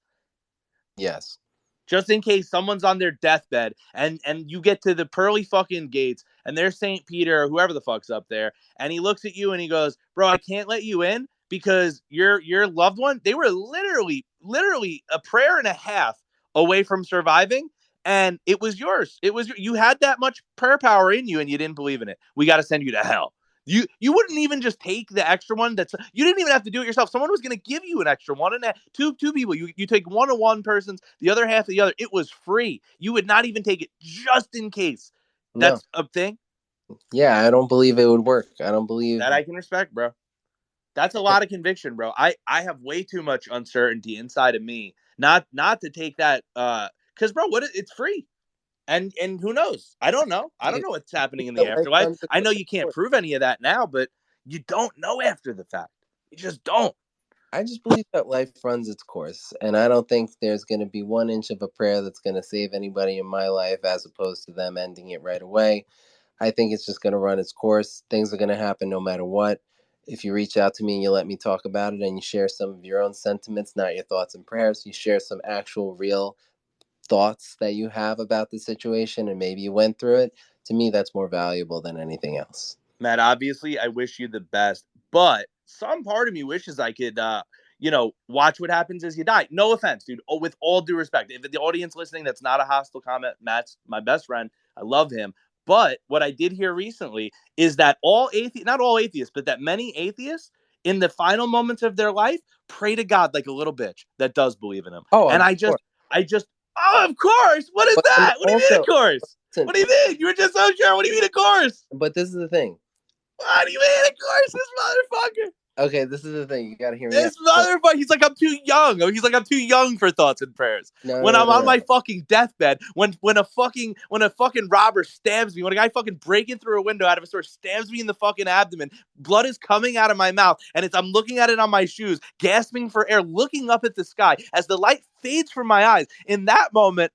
Yes. Just in case someone's on their deathbed and you get to the pearly fucking gates and there's St. Peter or whoever the fuck's up there and he looks at you and he goes, "Bro, I can't let you in because your loved one, they were literally a prayer and a half away from surviving and it was yours. You had that much prayer power in you and you didn't believe in it. We got to send you to hell." You wouldn't even just take the extra one. You didn't even have to do it yourself. Someone was going to give you an extra one, and two people. You take one of one person's, the other half of the other. It was free. You would not even take it just in case. No. That's a thing Yeah, I don't believe it would work. I don't believe. that I can respect, bro. That's a lot of conviction, bro. I have way too much uncertainty inside of me, not to take that. Because bro, it's free. And who knows? I don't know. I don't You know what's happening in the that life afterlife. runs its I know you can't course. prove any of that now, but you don't know after the fact. You just don't. I just believe that life runs its course, and I don't think there's going to be 1 inch of a prayer that's going to save anybody in my life, as opposed to them ending it right away. I think it's just going to run its course. Things are going to happen no matter what. If you reach out to me and you let me talk about it, and you share some of your own sentiments, not your thoughts and prayers, you share some actual, real thoughts that you have about the situation, and maybe you went through it. To me, that's more valuable than anything else. Matt, obviously, I wish you the best, but some part of me wishes I could, watch what happens as you die. No offense, dude. Oh, with all due respect, if the audience listening, that's not a hostile comment. Matt's my best friend. I love him. But what I did hear recently is that not all atheists, but that many atheists in the final moments of their life pray to God like a little bitch that does believe in him. Oh, And of course. I just, oh, of course. What is But then that? What do you mean, of also, course? listen, What do you mean? You were just so sure. What do you mean, of course? but this is the thing. What do you mean, of course, this motherfucker? Okay, this is the thing. You got to hear me out. This So, motherfucker, he's like, I'm too young. He's like, I'm too young for thoughts and prayers. no, When no, I'm no, on my no. fucking deathbed, when a fucking robber stabs me, when a guy fucking breaking through a window out of a store stabs me in the fucking abdomen, blood is coming out of my mouth, and I'm looking at it on my shoes, gasping for air, looking up at the sky as the light fades from my eyes. In that moment,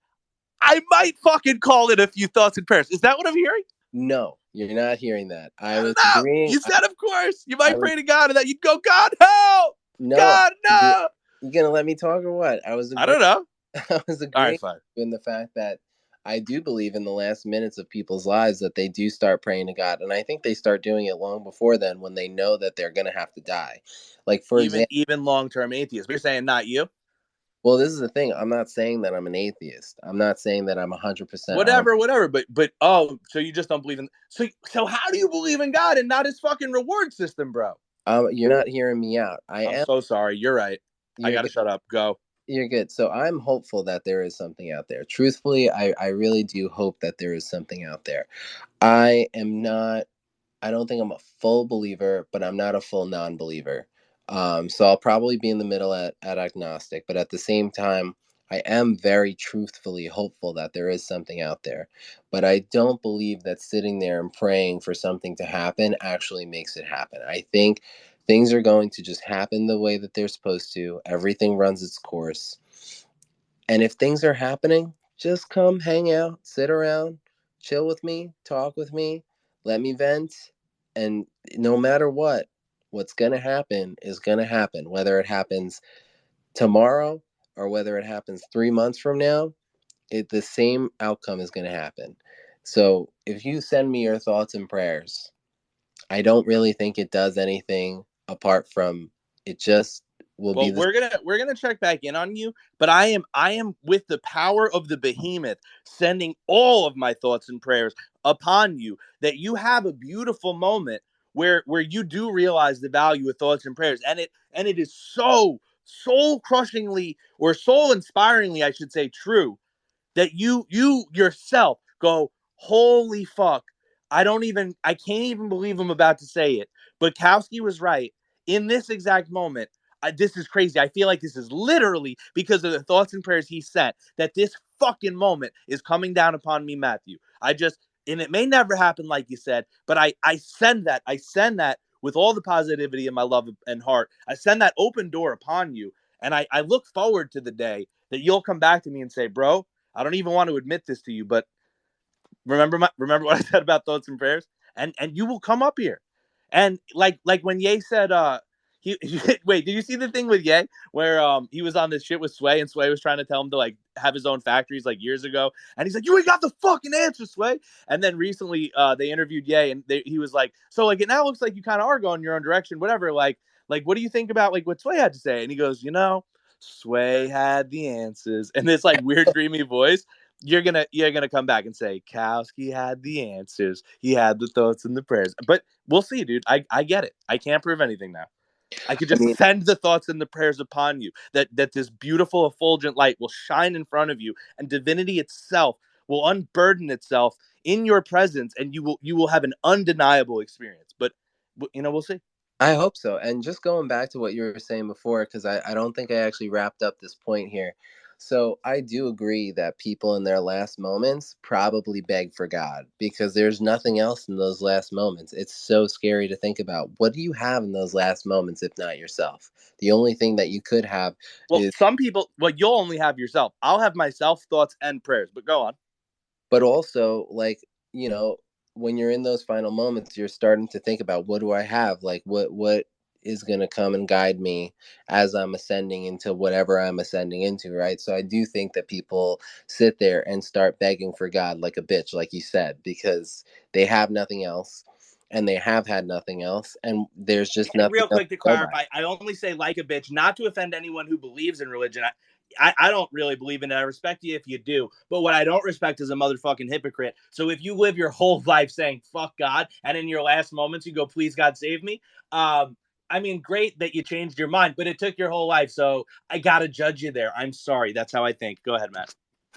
I might fucking call it a few thoughts and prayers. Is that what I'm hearing? No, you're not hearing that. I I was don't know. agreeing. You said, of course. You I might was pray to God and that you'd go, God, help! no. God, no! You gonna let me talk or what? I was I agreeing. don't know. I was All right, agreeing fine. in the fact that I do believe in the last minutes of people's lives that they do start praying to God, and I think they start doing it long before then when they know that they're gonna have to die. Like for Even example, even long term atheists. But you're saying not you. well, this is the thing. I'm not saying that I'm an atheist. I'm not saying that I'm 100% on. Whatever. But oh, so you just don't believe in so how do you believe in God and not his fucking reward system, bro? You're not hearing me out. I I'm am. so sorry. You're right. I You're gotta good. shut up. Go. You're good. So I'm hopeful that there is something out there. Truthfully, I really do hope that there is something out there. I am not. I don't think I'm a full believer, but I'm not a full non-believer. So I'll probably be in the middle at agnostic, but at the same time, I am very truthfully hopeful that there is something out there. But I don't believe that sitting there and praying for something to happen actually makes it happen. I think things are going to just happen the way that they're supposed to. Everything runs its course. And if things are happening, just come hang out, sit around, chill with me, talk with me, let me vent. And no matter what, what's going to happen is going to happen, whether it happens tomorrow or whether it happens 3 months from now, the same outcome is going to happen. So if you send me your thoughts and prayers, I don't really think it does anything apart from it just will be Well, the. we're gonna check back in on you, but I am with the power of the behemoth sending all of my thoughts and prayers upon you that you have a beautiful moment where you do realize the value of thoughts and prayers, and it is so soul crushingly or soul inspiringly, I should say, true that you yourself go, holy fuck, I can't even believe I'm about to say it, but Kowski was right in this exact moment. This is crazy. I feel like this is literally because of the thoughts and prayers he sent that this fucking moment is coming down upon me, Matthew. And it may never happen like you said, but I send that with all the positivity in my love and heart. I send that open door upon you, and I look forward to the day that you'll come back to me and say, bro, I don't even want to admit this to you, but remember what I said about thoughts and prayers, and you will come up here, and like when Ye said, wait, did you see the thing with Ye where he was on this shit with Sway, and Sway was trying to tell him to like have his own factories like years ago, and he's like, you ain't got the fucking answer, Sway. And then recently they interviewed Ye, and he was like, so like it now looks like you kind of are going your own direction, whatever. Like what do you think about like what Sway had to say? And he goes, Sway had the answers, and this like weird dreamy voice. You're gonna come back and say Kowski had the answers. He had the thoughts and the prayers. But we'll see, dude. I get it. I can't prove anything now. I could I just mean, send the thoughts and the prayers upon you. That this beautiful effulgent light will shine in front of you, and divinity itself will unburden itself in your presence, and you will have an undeniable experience. But we'll see. I hope so. And just going back to what you were saying before, because I don't think I actually wrapped up this point here. So I do agree that people in their last moments probably beg for God because there's nothing else in those last moments. It's so scary to think about. What do you have in those last moments if not yourself? The only thing that you could have Well, is. some people, well, you'll only have yourself. I'll have myself, thoughts, and prayers. But go on. But also, like, you know, when you're in those final moments, you're starting to think about what do I have? Like, what is going to come and guide me as I'm ascending into whatever I'm ascending into, right? So I do think that people sit there and start begging for God like a bitch, like you said, because they have nothing else and they have had nothing else and there's just And nothing real else quick to to go by. clarify, I only say like a bitch, not to offend anyone who believes in religion. I don't really believe in it. I respect you if you do. But what I don't respect is a motherfucking hypocrite. So if you live your whole life saying fuck God, and in your last moments you go, please God save me. I mean, great that you changed your mind, but it took your whole life. So I gotta judge you there. I'm sorry. That's how I think. Go ahead, Matt.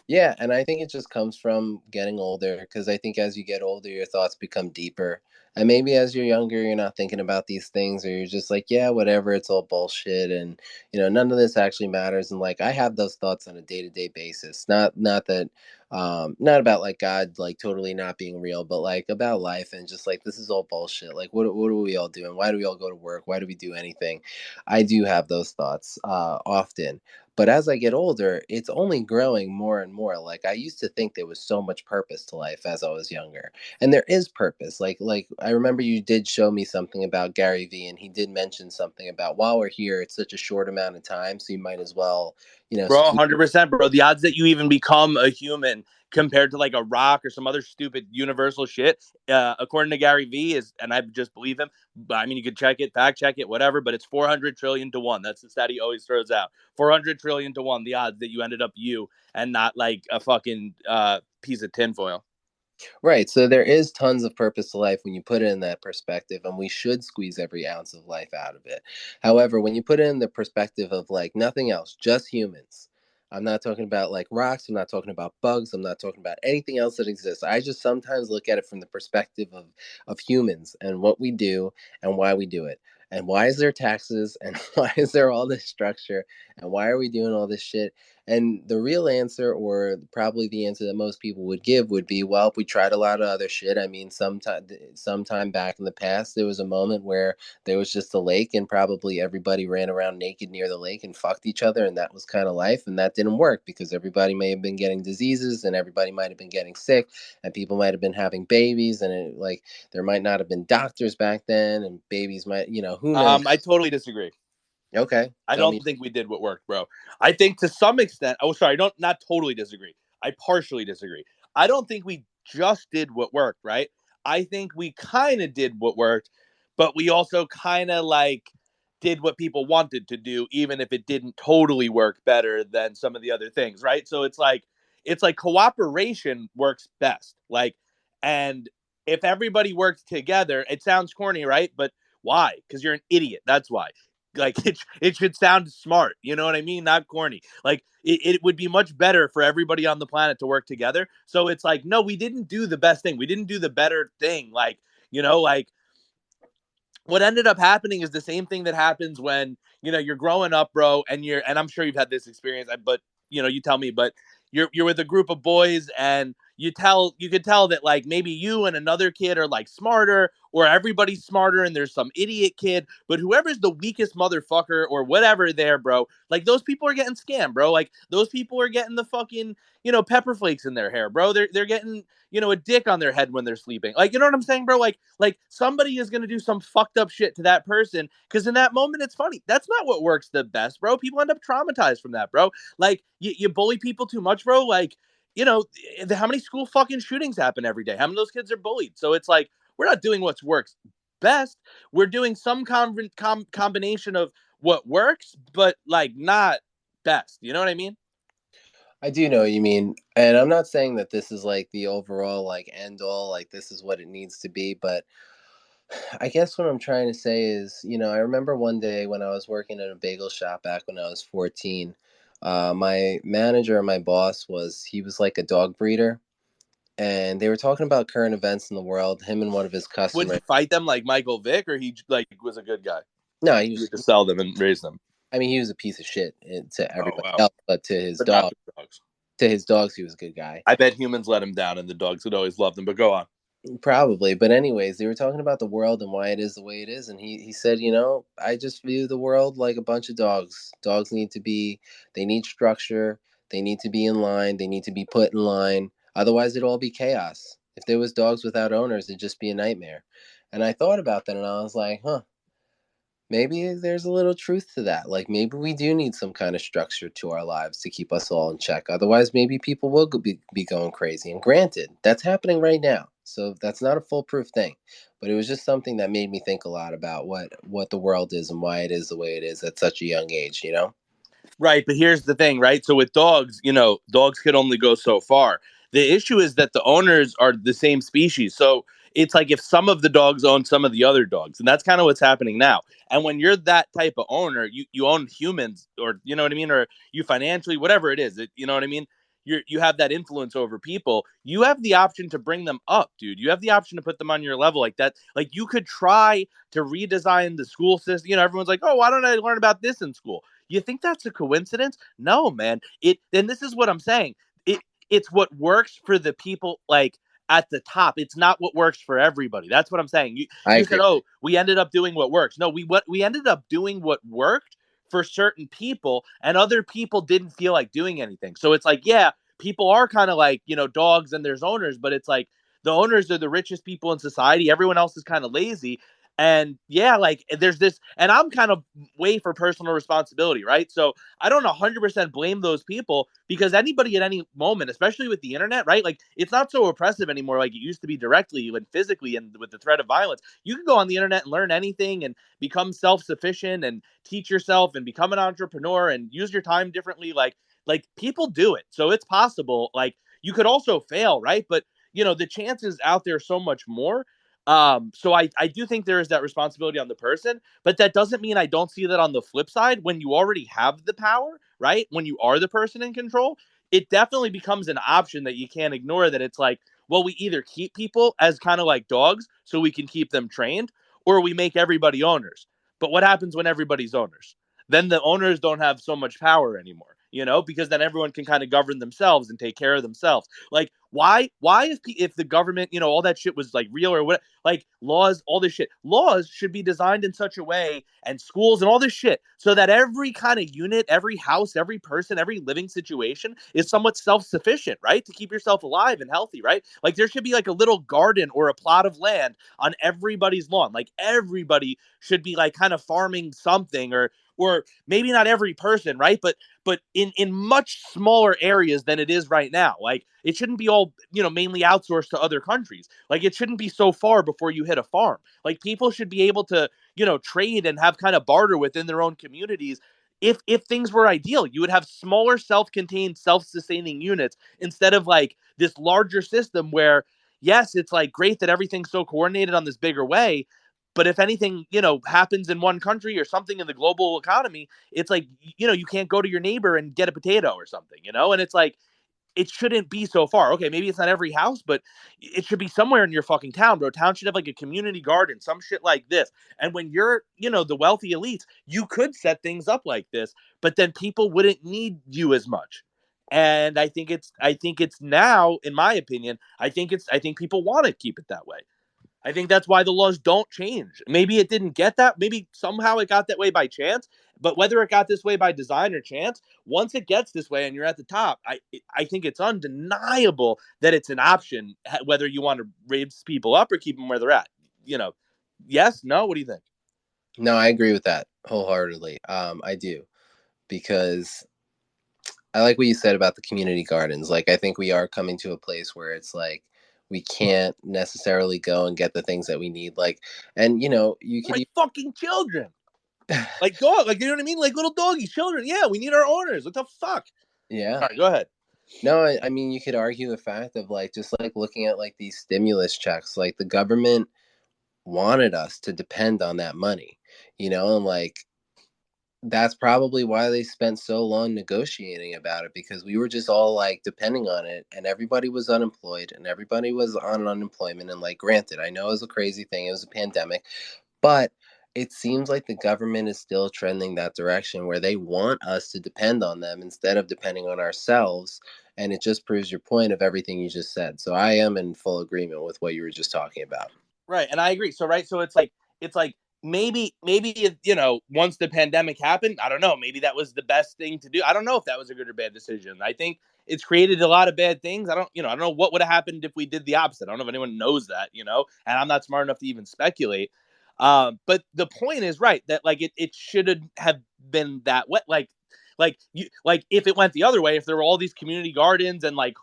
Yeah, and I think it just comes from getting older because I think as you get older, your thoughts become deeper. And maybe as you're younger, you're not thinking about these things, or you're just like, yeah, whatever, it's all bullshit, and none of this actually matters. And like, I have those thoughts on a day to day basis. Not that, not about like God, like totally not being real, but like about life and just like this is all bullshit. Like, what are we all doing? Why do we all go to work? Why do we do anything? I do have those thoughts often, but as I get older, it's only growing more and more. Like I used to think there was so much purpose to life as I was younger. And there is purpose. Like I remember you did show me something about Gary Vee, and he did mention something about while we're here, it's such a short amount of time, so you might as well, Bro, squeeze. 100%, bro. The odds that you even become a human compared to like a rock or some other stupid universal shit, according to Gary Vee, is, and I just believe him. But I mean, you could check it, fact check it, whatever. But it's 400 trillion to one. That's the stat he always throws out. 400 trillion to one. The odds that you ended up you and not like a fucking piece of tinfoil. Right. So there is tons of purpose to life when you put it in that perspective, and we should squeeze every ounce of life out of it. However, when you put it in the perspective of like nothing else, just humans, I'm not talking about like rocks, I'm not talking about bugs, I'm not talking about anything else that exists. I just sometimes look at it from the perspective of humans and what we do and why we do it. And why is there taxes and why is there all this structure and why are we doing all this shit? And the real answer, or probably the answer that most people would give, would be, well, we tried a lot of other shit. I mean, sometime back in the past, there was a moment where there was just a lake, and probably everybody ran around naked near the lake and fucked each other, and that was kind of life. And that didn't work because everybody may have been getting diseases, and everybody might have been getting sick, and people might have been having babies, and like there might not have been doctors back then, and babies might, who knows? I totally disagree. Okay, I tell don't me. think we did what worked, bro. I think to some extent. Oh, sorry, I don't not totally disagree. I partially disagree. I don't think we just did what worked, right? I think we kind of did what worked, but we also kind of like did what people wanted to do, even if it didn't totally work better than some of the other things, right? So it's like cooperation works best. Like, and if everybody works together, it sounds corny, right? But why? Because you're an idiot. That's why. Like it should sound smart, you know what I mean? Not corny. Like it would be much better for everybody on the planet to work together. So it's like, no, we didn't do the best thing. We didn't do the better thing. Like what ended up happening is the same thing that happens when you're growing up, bro, and I'm sure you've had this experience, but you tell me, but you're with a group of boys and you could tell that like maybe you and another kid are like smarter, or everybody's smarter and there's some idiot kid, but whoever's the weakest motherfucker or whatever there, bro, like those people are getting scammed, bro. Like those people are getting the fucking pepper flakes in their hair, bro. They're getting a dick on their head when they're sleeping. Like, you know what I'm saying, bro? Like somebody is gonna do some fucked up shit to that person because in that moment it's funny. That's not what works the best, bro. People end up traumatized from that, bro. Like you bully people too much, bro. Like, how many school fucking shootings happen every day? How many of those kids are bullied? So it's like we're not doing what works best. We're doing some combination of what works, but like not best. You know what I mean? I do know what you mean. And I'm not saying that this is like the overall like end all, like this is what it needs to be, but I guess what I'm trying to say is, I remember one day when I was working at a bagel shop back when I was 14. My manager and my boss he was like a dog breeder, and they were talking about current events in the world, him and one of his Would customers. he fight them like Michael Vick, or he like was a good guy? No, He would just sell them and raise them. I mean, he was a piece of shit to Oh everybody wow. else, but But not the dogs. to his dogs, he was a good guy. I bet humans let him down and the dogs would always love them. But go on. Probably, but anyways, they were talking about the world and why it is the way it is, and he said, I just view the world like a bunch of dogs. Dogs they need structure, they need to be in line, they need to be put in line. Otherwise, it'd all be chaos. If there was dogs without owners, it'd just be a nightmare. And I thought about that, and I was like, huh, maybe there's a little truth to that. Like maybe we do need some kind of structure to our lives to keep us all in check. Otherwise, maybe people will be going crazy. And granted, that's happening right now. So that's not a foolproof thing. But it was just something that made me think a lot about what the world is and why it is the way it is at such a young age. Right, but here's the thing, right? So with dogs, dogs could only go so far. The issue is that the owners are the same species. So it's like if some of the dogs own some of the other dogs, and that's kind of what's happening now. And when you're that type of owner, you own humans, or you know what I mean, or you financially, whatever it is, you know what I mean. you have that influence over people, you have the option to bring them up, dude. You have the option to put them on your level like that. Like you could try to redesign the school system. Everyone's like, oh, why don't I learn about this in school? You think that's a coincidence? No, man. And this is what I'm saying. It it's what works for the people like at the top. It's not what works for everybody. That's what I'm saying. You I you said, agree. "Oh, we ended up doing what works." No, we ended up doing what worked for certain people, and other people didn't feel like doing anything. So it's like, yeah, people are kind of like dogs, and there's owners, but it's like the owners are the richest people in society. Everyone else is kind of lazy. And yeah, like there's this, and I'm kind of way for personal responsibility, right? So I don't 100% blame those people because anybody at any moment, especially with the internet, right? Like it's not so oppressive anymore like it used to be directly and physically and with the threat of violence. You can go on the internet and learn anything and become self-sufficient and teach yourself and become an entrepreneur and use your time differently. Like people do it. So it's possible. Like you could also fail, right? But the chances out there so much more. So I do think there is that responsibility on the person, but that doesn't mean I don't see that on the flip side. When you already have the power, right? When you are the person in control, it definitely becomes an option that you can't ignore. That it's like, well, we either keep people as kind of like dogs so we can keep them trained, or we make everybody owners. But what happens when everybody's owners? Then the owners don't have so much power anymore, because then everyone can kind of govern themselves and take care of themselves. Like, why if the government, all that shit was like real or what, like laws, all this shit, laws should be designed in such a way, and schools and all this shit, so that every kind of unit, every house, every person, every living situation is somewhat self-sufficient, right? To keep yourself alive and healthy, right? Like there should be like a little garden or a plot of land on everybody's lawn. Like everybody should be like kind of farming something, or maybe not every person, right? But in much smaller areas than it is right now. Like it shouldn't be all, mainly outsourced to other countries. Like it shouldn't be so far before you hit a farm. Like people should be able to, trade and have kind of barter within their own communities. If things were ideal, you would have smaller self-contained, self-sustaining units instead of like this larger system where yes, it's like great that everything's so coordinated on this bigger way, but if anything, happens in one country or something in the global economy, it's like, you can't go to your neighbor and get a potato or something, and it's like, it shouldn't be so far. Okay, maybe it's not every house, but it should be somewhere in your fucking town, bro. Town should have like a community garden, some shit like this. And when you're, the wealthy elites, you could set things up like this, but then people wouldn't need you as much. And I think it's now, in my opinion, I think people want to keep it that way. I think that's why the laws don't change. Maybe it didn't get that. Maybe somehow it got that way by chance. But whether it got this way by design or chance, once it gets this way and you're at the top, I think it's undeniable that it's an option whether you want to raise people up or keep them where they're at. You know, yes, no. What do you think? No, I agree with that wholeheartedly. I do, because I like what you said about the community gardens. Like, I think we are coming to a place where it's like we can't necessarily go and get the things that we need. Like, and you could, Like fucking children, like dog, like you know what I mean, like little doggies, children. Yeah, we need our owners. What the fuck? yeah. All right, go ahead. No, I mean, you could argue the fact of like just like looking at like these stimulus checks, like the government wanted us to depend on that money, and like that's probably why they spent so long negotiating about it, because we were just all like depending on it, and everybody was unemployed and everybody was on unemployment. And like, granted, I know it was a crazy thing, it was a pandemic, but it seems like the government is still trending that direction where they want us to depend on them instead of depending on ourselves. And it just proves your point of everything you just said. So I am in full agreement with what you were just talking about. Right, and I agree. So right, so it's like maybe once the pandemic happened, I don't know, maybe that was the best thing to do. I don't know if that was a good or bad decision. I think it's created a lot of bad things. I don't know what would have happened if we did the opposite. I don't know if anyone knows that, and I'm not smart enough to even speculate. But the point is right that like it should have been that way. Like if it went the other way, if there were all these community gardens and like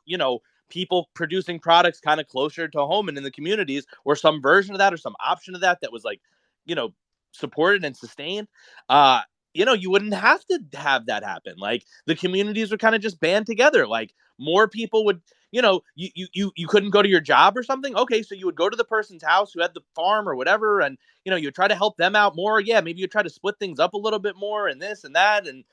people producing products kind of closer to home and in the communities, or some version of that or some option of that was like you know supported and sustained, uh you wouldn't have to have that happen. Like the communities would kind of just band together. Like more people would, you couldn't go to your job or something. Okay, so you would go to the person's house who had the farm or whatever, and you try to help them out more. Yeah, maybe you try to split things up a little bit more and this and that, and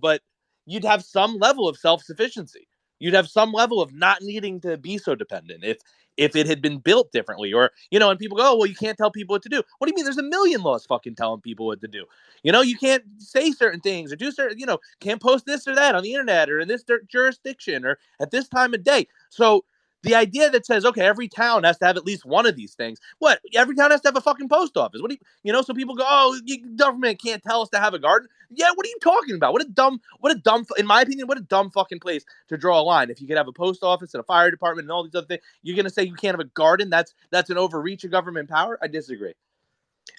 but you'd have some level of self-sufficiency. You'd have some level of not needing to be so dependent if it had been built differently. Or, and people go, oh, well, you can't tell people what to do. What do you mean? There's a million laws fucking telling people what to do. You can't say certain things or do certain, can't post this or that on the internet or in this jurisdiction or at this time of day. So the idea that says, okay, every town has to have at least one of these things. What? Every town has to have a fucking post office. What do so people go, oh, government can't tell us to have a garden. Yeah, what are you talking about? In my opinion, what a dumb fucking place to draw a line. If you could have a post office and a fire department and all these other things, you're going to say you can't have a garden? That's an overreach of government power? I disagree.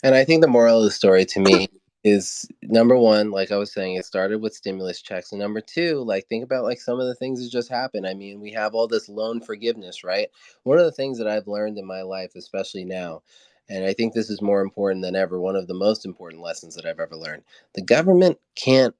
And I think the moral of the story to me is, number one, like I was saying, it started with stimulus checks. And number two, like, think about like some of the things that just happened. I mean, we have all this loan forgiveness, right? One of the things that I've learned in my life, especially now, and I think this is more important than ever, one of the most important lessons that I've ever learned: the government can't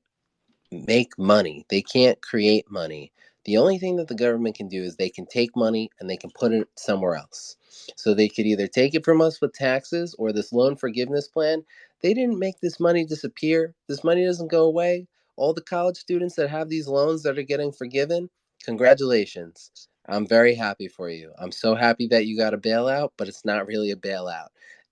make money. They can't create money. The only thing that the government can do is they can take money and they can put it somewhere else. So they could either take it from us with taxes or this loan forgiveness plan. They didn't make this money disappear. This money doesn't go away. All the college students that have these loans that are getting forgiven, congratulations. I'm very happy for you. I'm so happy that you got a bailout, but it's not really a bailout.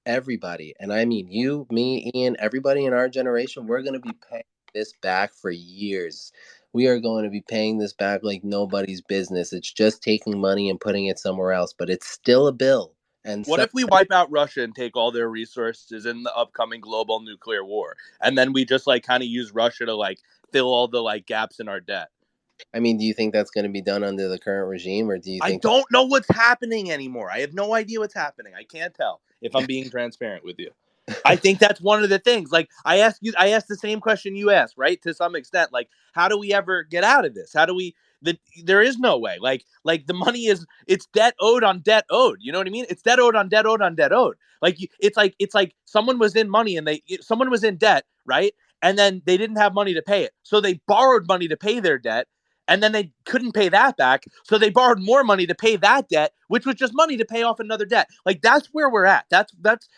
Everybody, and I mean you, me, Ian, everybody in our generation, we're going to be paying this back for years. We are going to be paying this back like nobody's business. It's just taking money and putting it somewhere else, but it's still a bill. And What so, if we wipe out Russia and take all their resources in the upcoming global nuclear war? And then we just like kind of use Russia to like fill all the like gaps in our debt. I mean, do you think that's going to be done under the current regime, or do you I think that? don't know what's happening anymore. I have no idea what's happening. I can't tell if I'm being transparent with you. I think that's one of the things. Like I asked the same question you asked, right? To some extent, like how do we ever get out of this? How do we? There is no way. Like the money it's debt owed on debt owed. You know what I mean? It's debt owed on debt owed on debt owed. Like it's like someone was in money and someone was in debt, right? And then they didn't have money to pay it, so they borrowed money to pay their debt, and then they couldn't pay that back, so they borrowed more money to pay that debt, which was just money to pay off another debt. Like that's where we're at. That's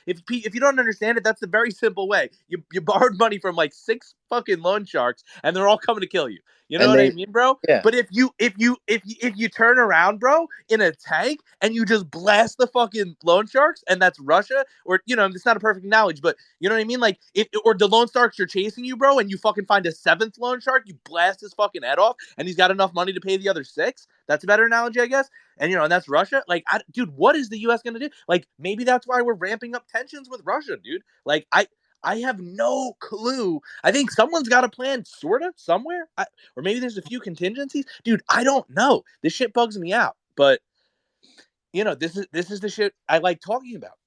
if you don't understand it, that's the very simple way. You borrowed money from like 6 fucking loan sharks, and they're all coming to kill you. You know And what I they, mean, bro? yeah, But if you turn around, bro, in a tank and you just blast the fucking loan sharks, and that's Russia, or it's not a perfect analogy, but you know what I mean? Like if or the loan sharks are chasing you, bro, and you fucking find a 7th loan shark, you blast his fucking head off, and he's got enough money to pay the other 6. That's a better analogy, I guess. And that's Russia. Like, dude, what is the U.S. gonna do? Like, maybe that's why we're ramping up tensions with Russia, dude. Like, I have no clue. I think someone's got a plan, sorta, somewhere, or maybe there's a few contingencies, dude. I don't know. This shit bugs me out, but this is the shit I like talking about.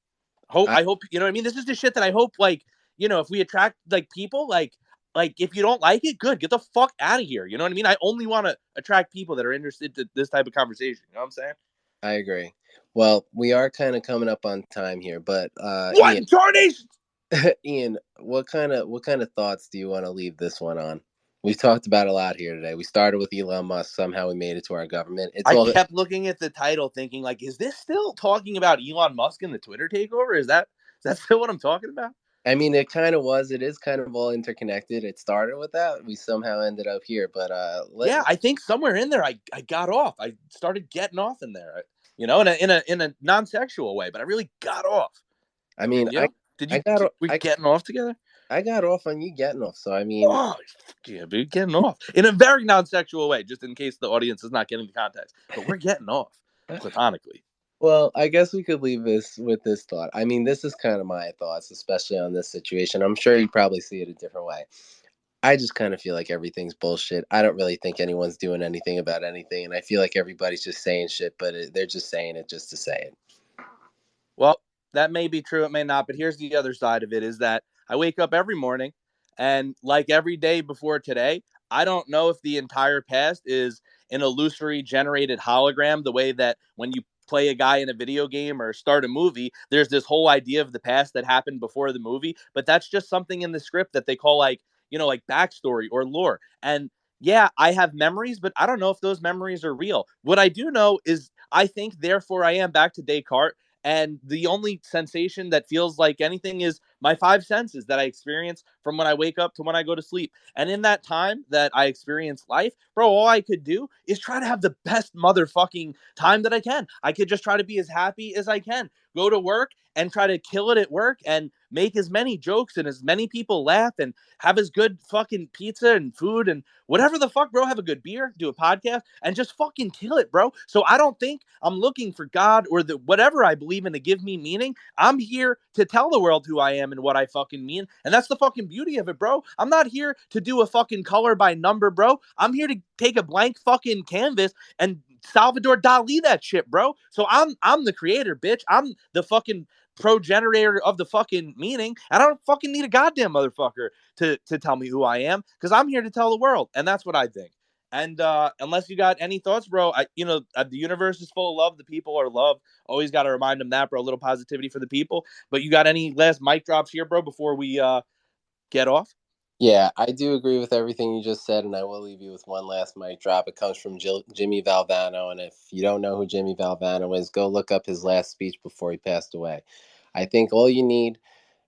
I, I hope you know what I mean. This is the shit that I hope, like, if we attract like people, like if you don't like it, good, get the fuck out of here. You know what I mean? I only want to attract people that are interested in this type of conversation. You know what I'm saying? I agree. Well, we are kind of coming up on time here, but What Ian, in tarnation? Ian, what kind of thoughts do you want to leave this one on? We've talked about a lot here today. We started with Elon Musk. Somehow we made it to our government. It's I all. kept looking at the title, thinking like, is this still talking about Elon Musk and the Twitter takeover? Is that still what I'm talking about? I mean, it kind of was. It is kind of all interconnected. It started with that. We somehow ended up here, but Yeah, I think somewhere in there I got off. I started getting off in there, in a non-sexual way, but I really got off. I mean, You know? Did I you? got We I getting off together? I got off on you getting off. So I mean, Oh, yeah, dude, getting off in a very non-sexual way, just in case the audience is not getting the context. But we're getting off platonically. well, I guess we could leave this with this thought. I mean, this is kind of my thoughts, especially on this situation. I'm sure you probably see it a different way. I just kind of feel like everything's bullshit. I don't really think anyone's doing anything about anything, and I feel like everybody's just saying shit, but they're just saying it just to say it. Well, that may be true, it may not, but here's the other side of it is that I wake up every morning and like every day before today, I don't know if the entire past is an illusory generated hologram the way that when you play a guy in a video game or start a movie, there's this whole idea of the past that happened before the movie, but that's just something in the script that they call like backstory or lore. And yeah, I have memories, but I don't know if those memories are real. What I do know is I think, therefore I am, back to Descartes, and the only sensation that feels like anything is my five senses that I experience from when I wake up to when I go to sleep. And in that time that I experience life, bro, all I could do is try to have the best motherfucking time that I can. I could just try to be as happy as I can. Go to work and try to kill it at work and make as many jokes and as many people laugh and have as good fucking pizza and food and whatever the fuck, bro. Have a good beer, do a podcast, and just fucking kill it, bro. So I don't think I'm looking for God or the whatever I believe in to give me meaning. I'm here to tell the world who I am and what I fucking mean. And that's the fucking beauty of it, bro. I'm not here to do a fucking color by number, bro. I'm here to take a blank fucking canvas and Salvador Dali that shit, bro. So I'm the creator, bitch. I'm the fucking progenitor of the fucking meaning. I don't fucking need a goddamn motherfucker to tell me who I am because I'm here to tell the world, and that's what I think. And unless you got any thoughts, bro, the universe is full of love. The people are love. Always got to remind them that, bro. A little positivity for the people. But you got any last mic drops here, bro, before we get off? Yeah, I do agree with everything you just said, and I will leave you with one last mic drop. It comes from Jimmy Valvano, and if you don't know who Jimmy Valvano is, go look up his last speech before he passed away. I think all you need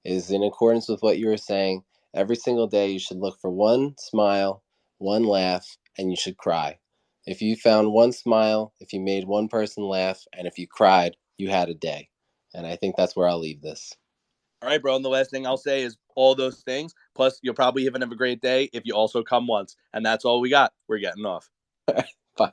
is, in accordance with what you were saying, every single day you should look for one smile, one laugh, and you should cry. If you found one smile, if you made one person laugh, and if you cried, you had a day. And I think that's where I'll leave this. All right, bro. And the last thing I'll say is all those things. Plus, you'll probably even have a great day if you also come once. And that's all we got. We're getting off. Bye.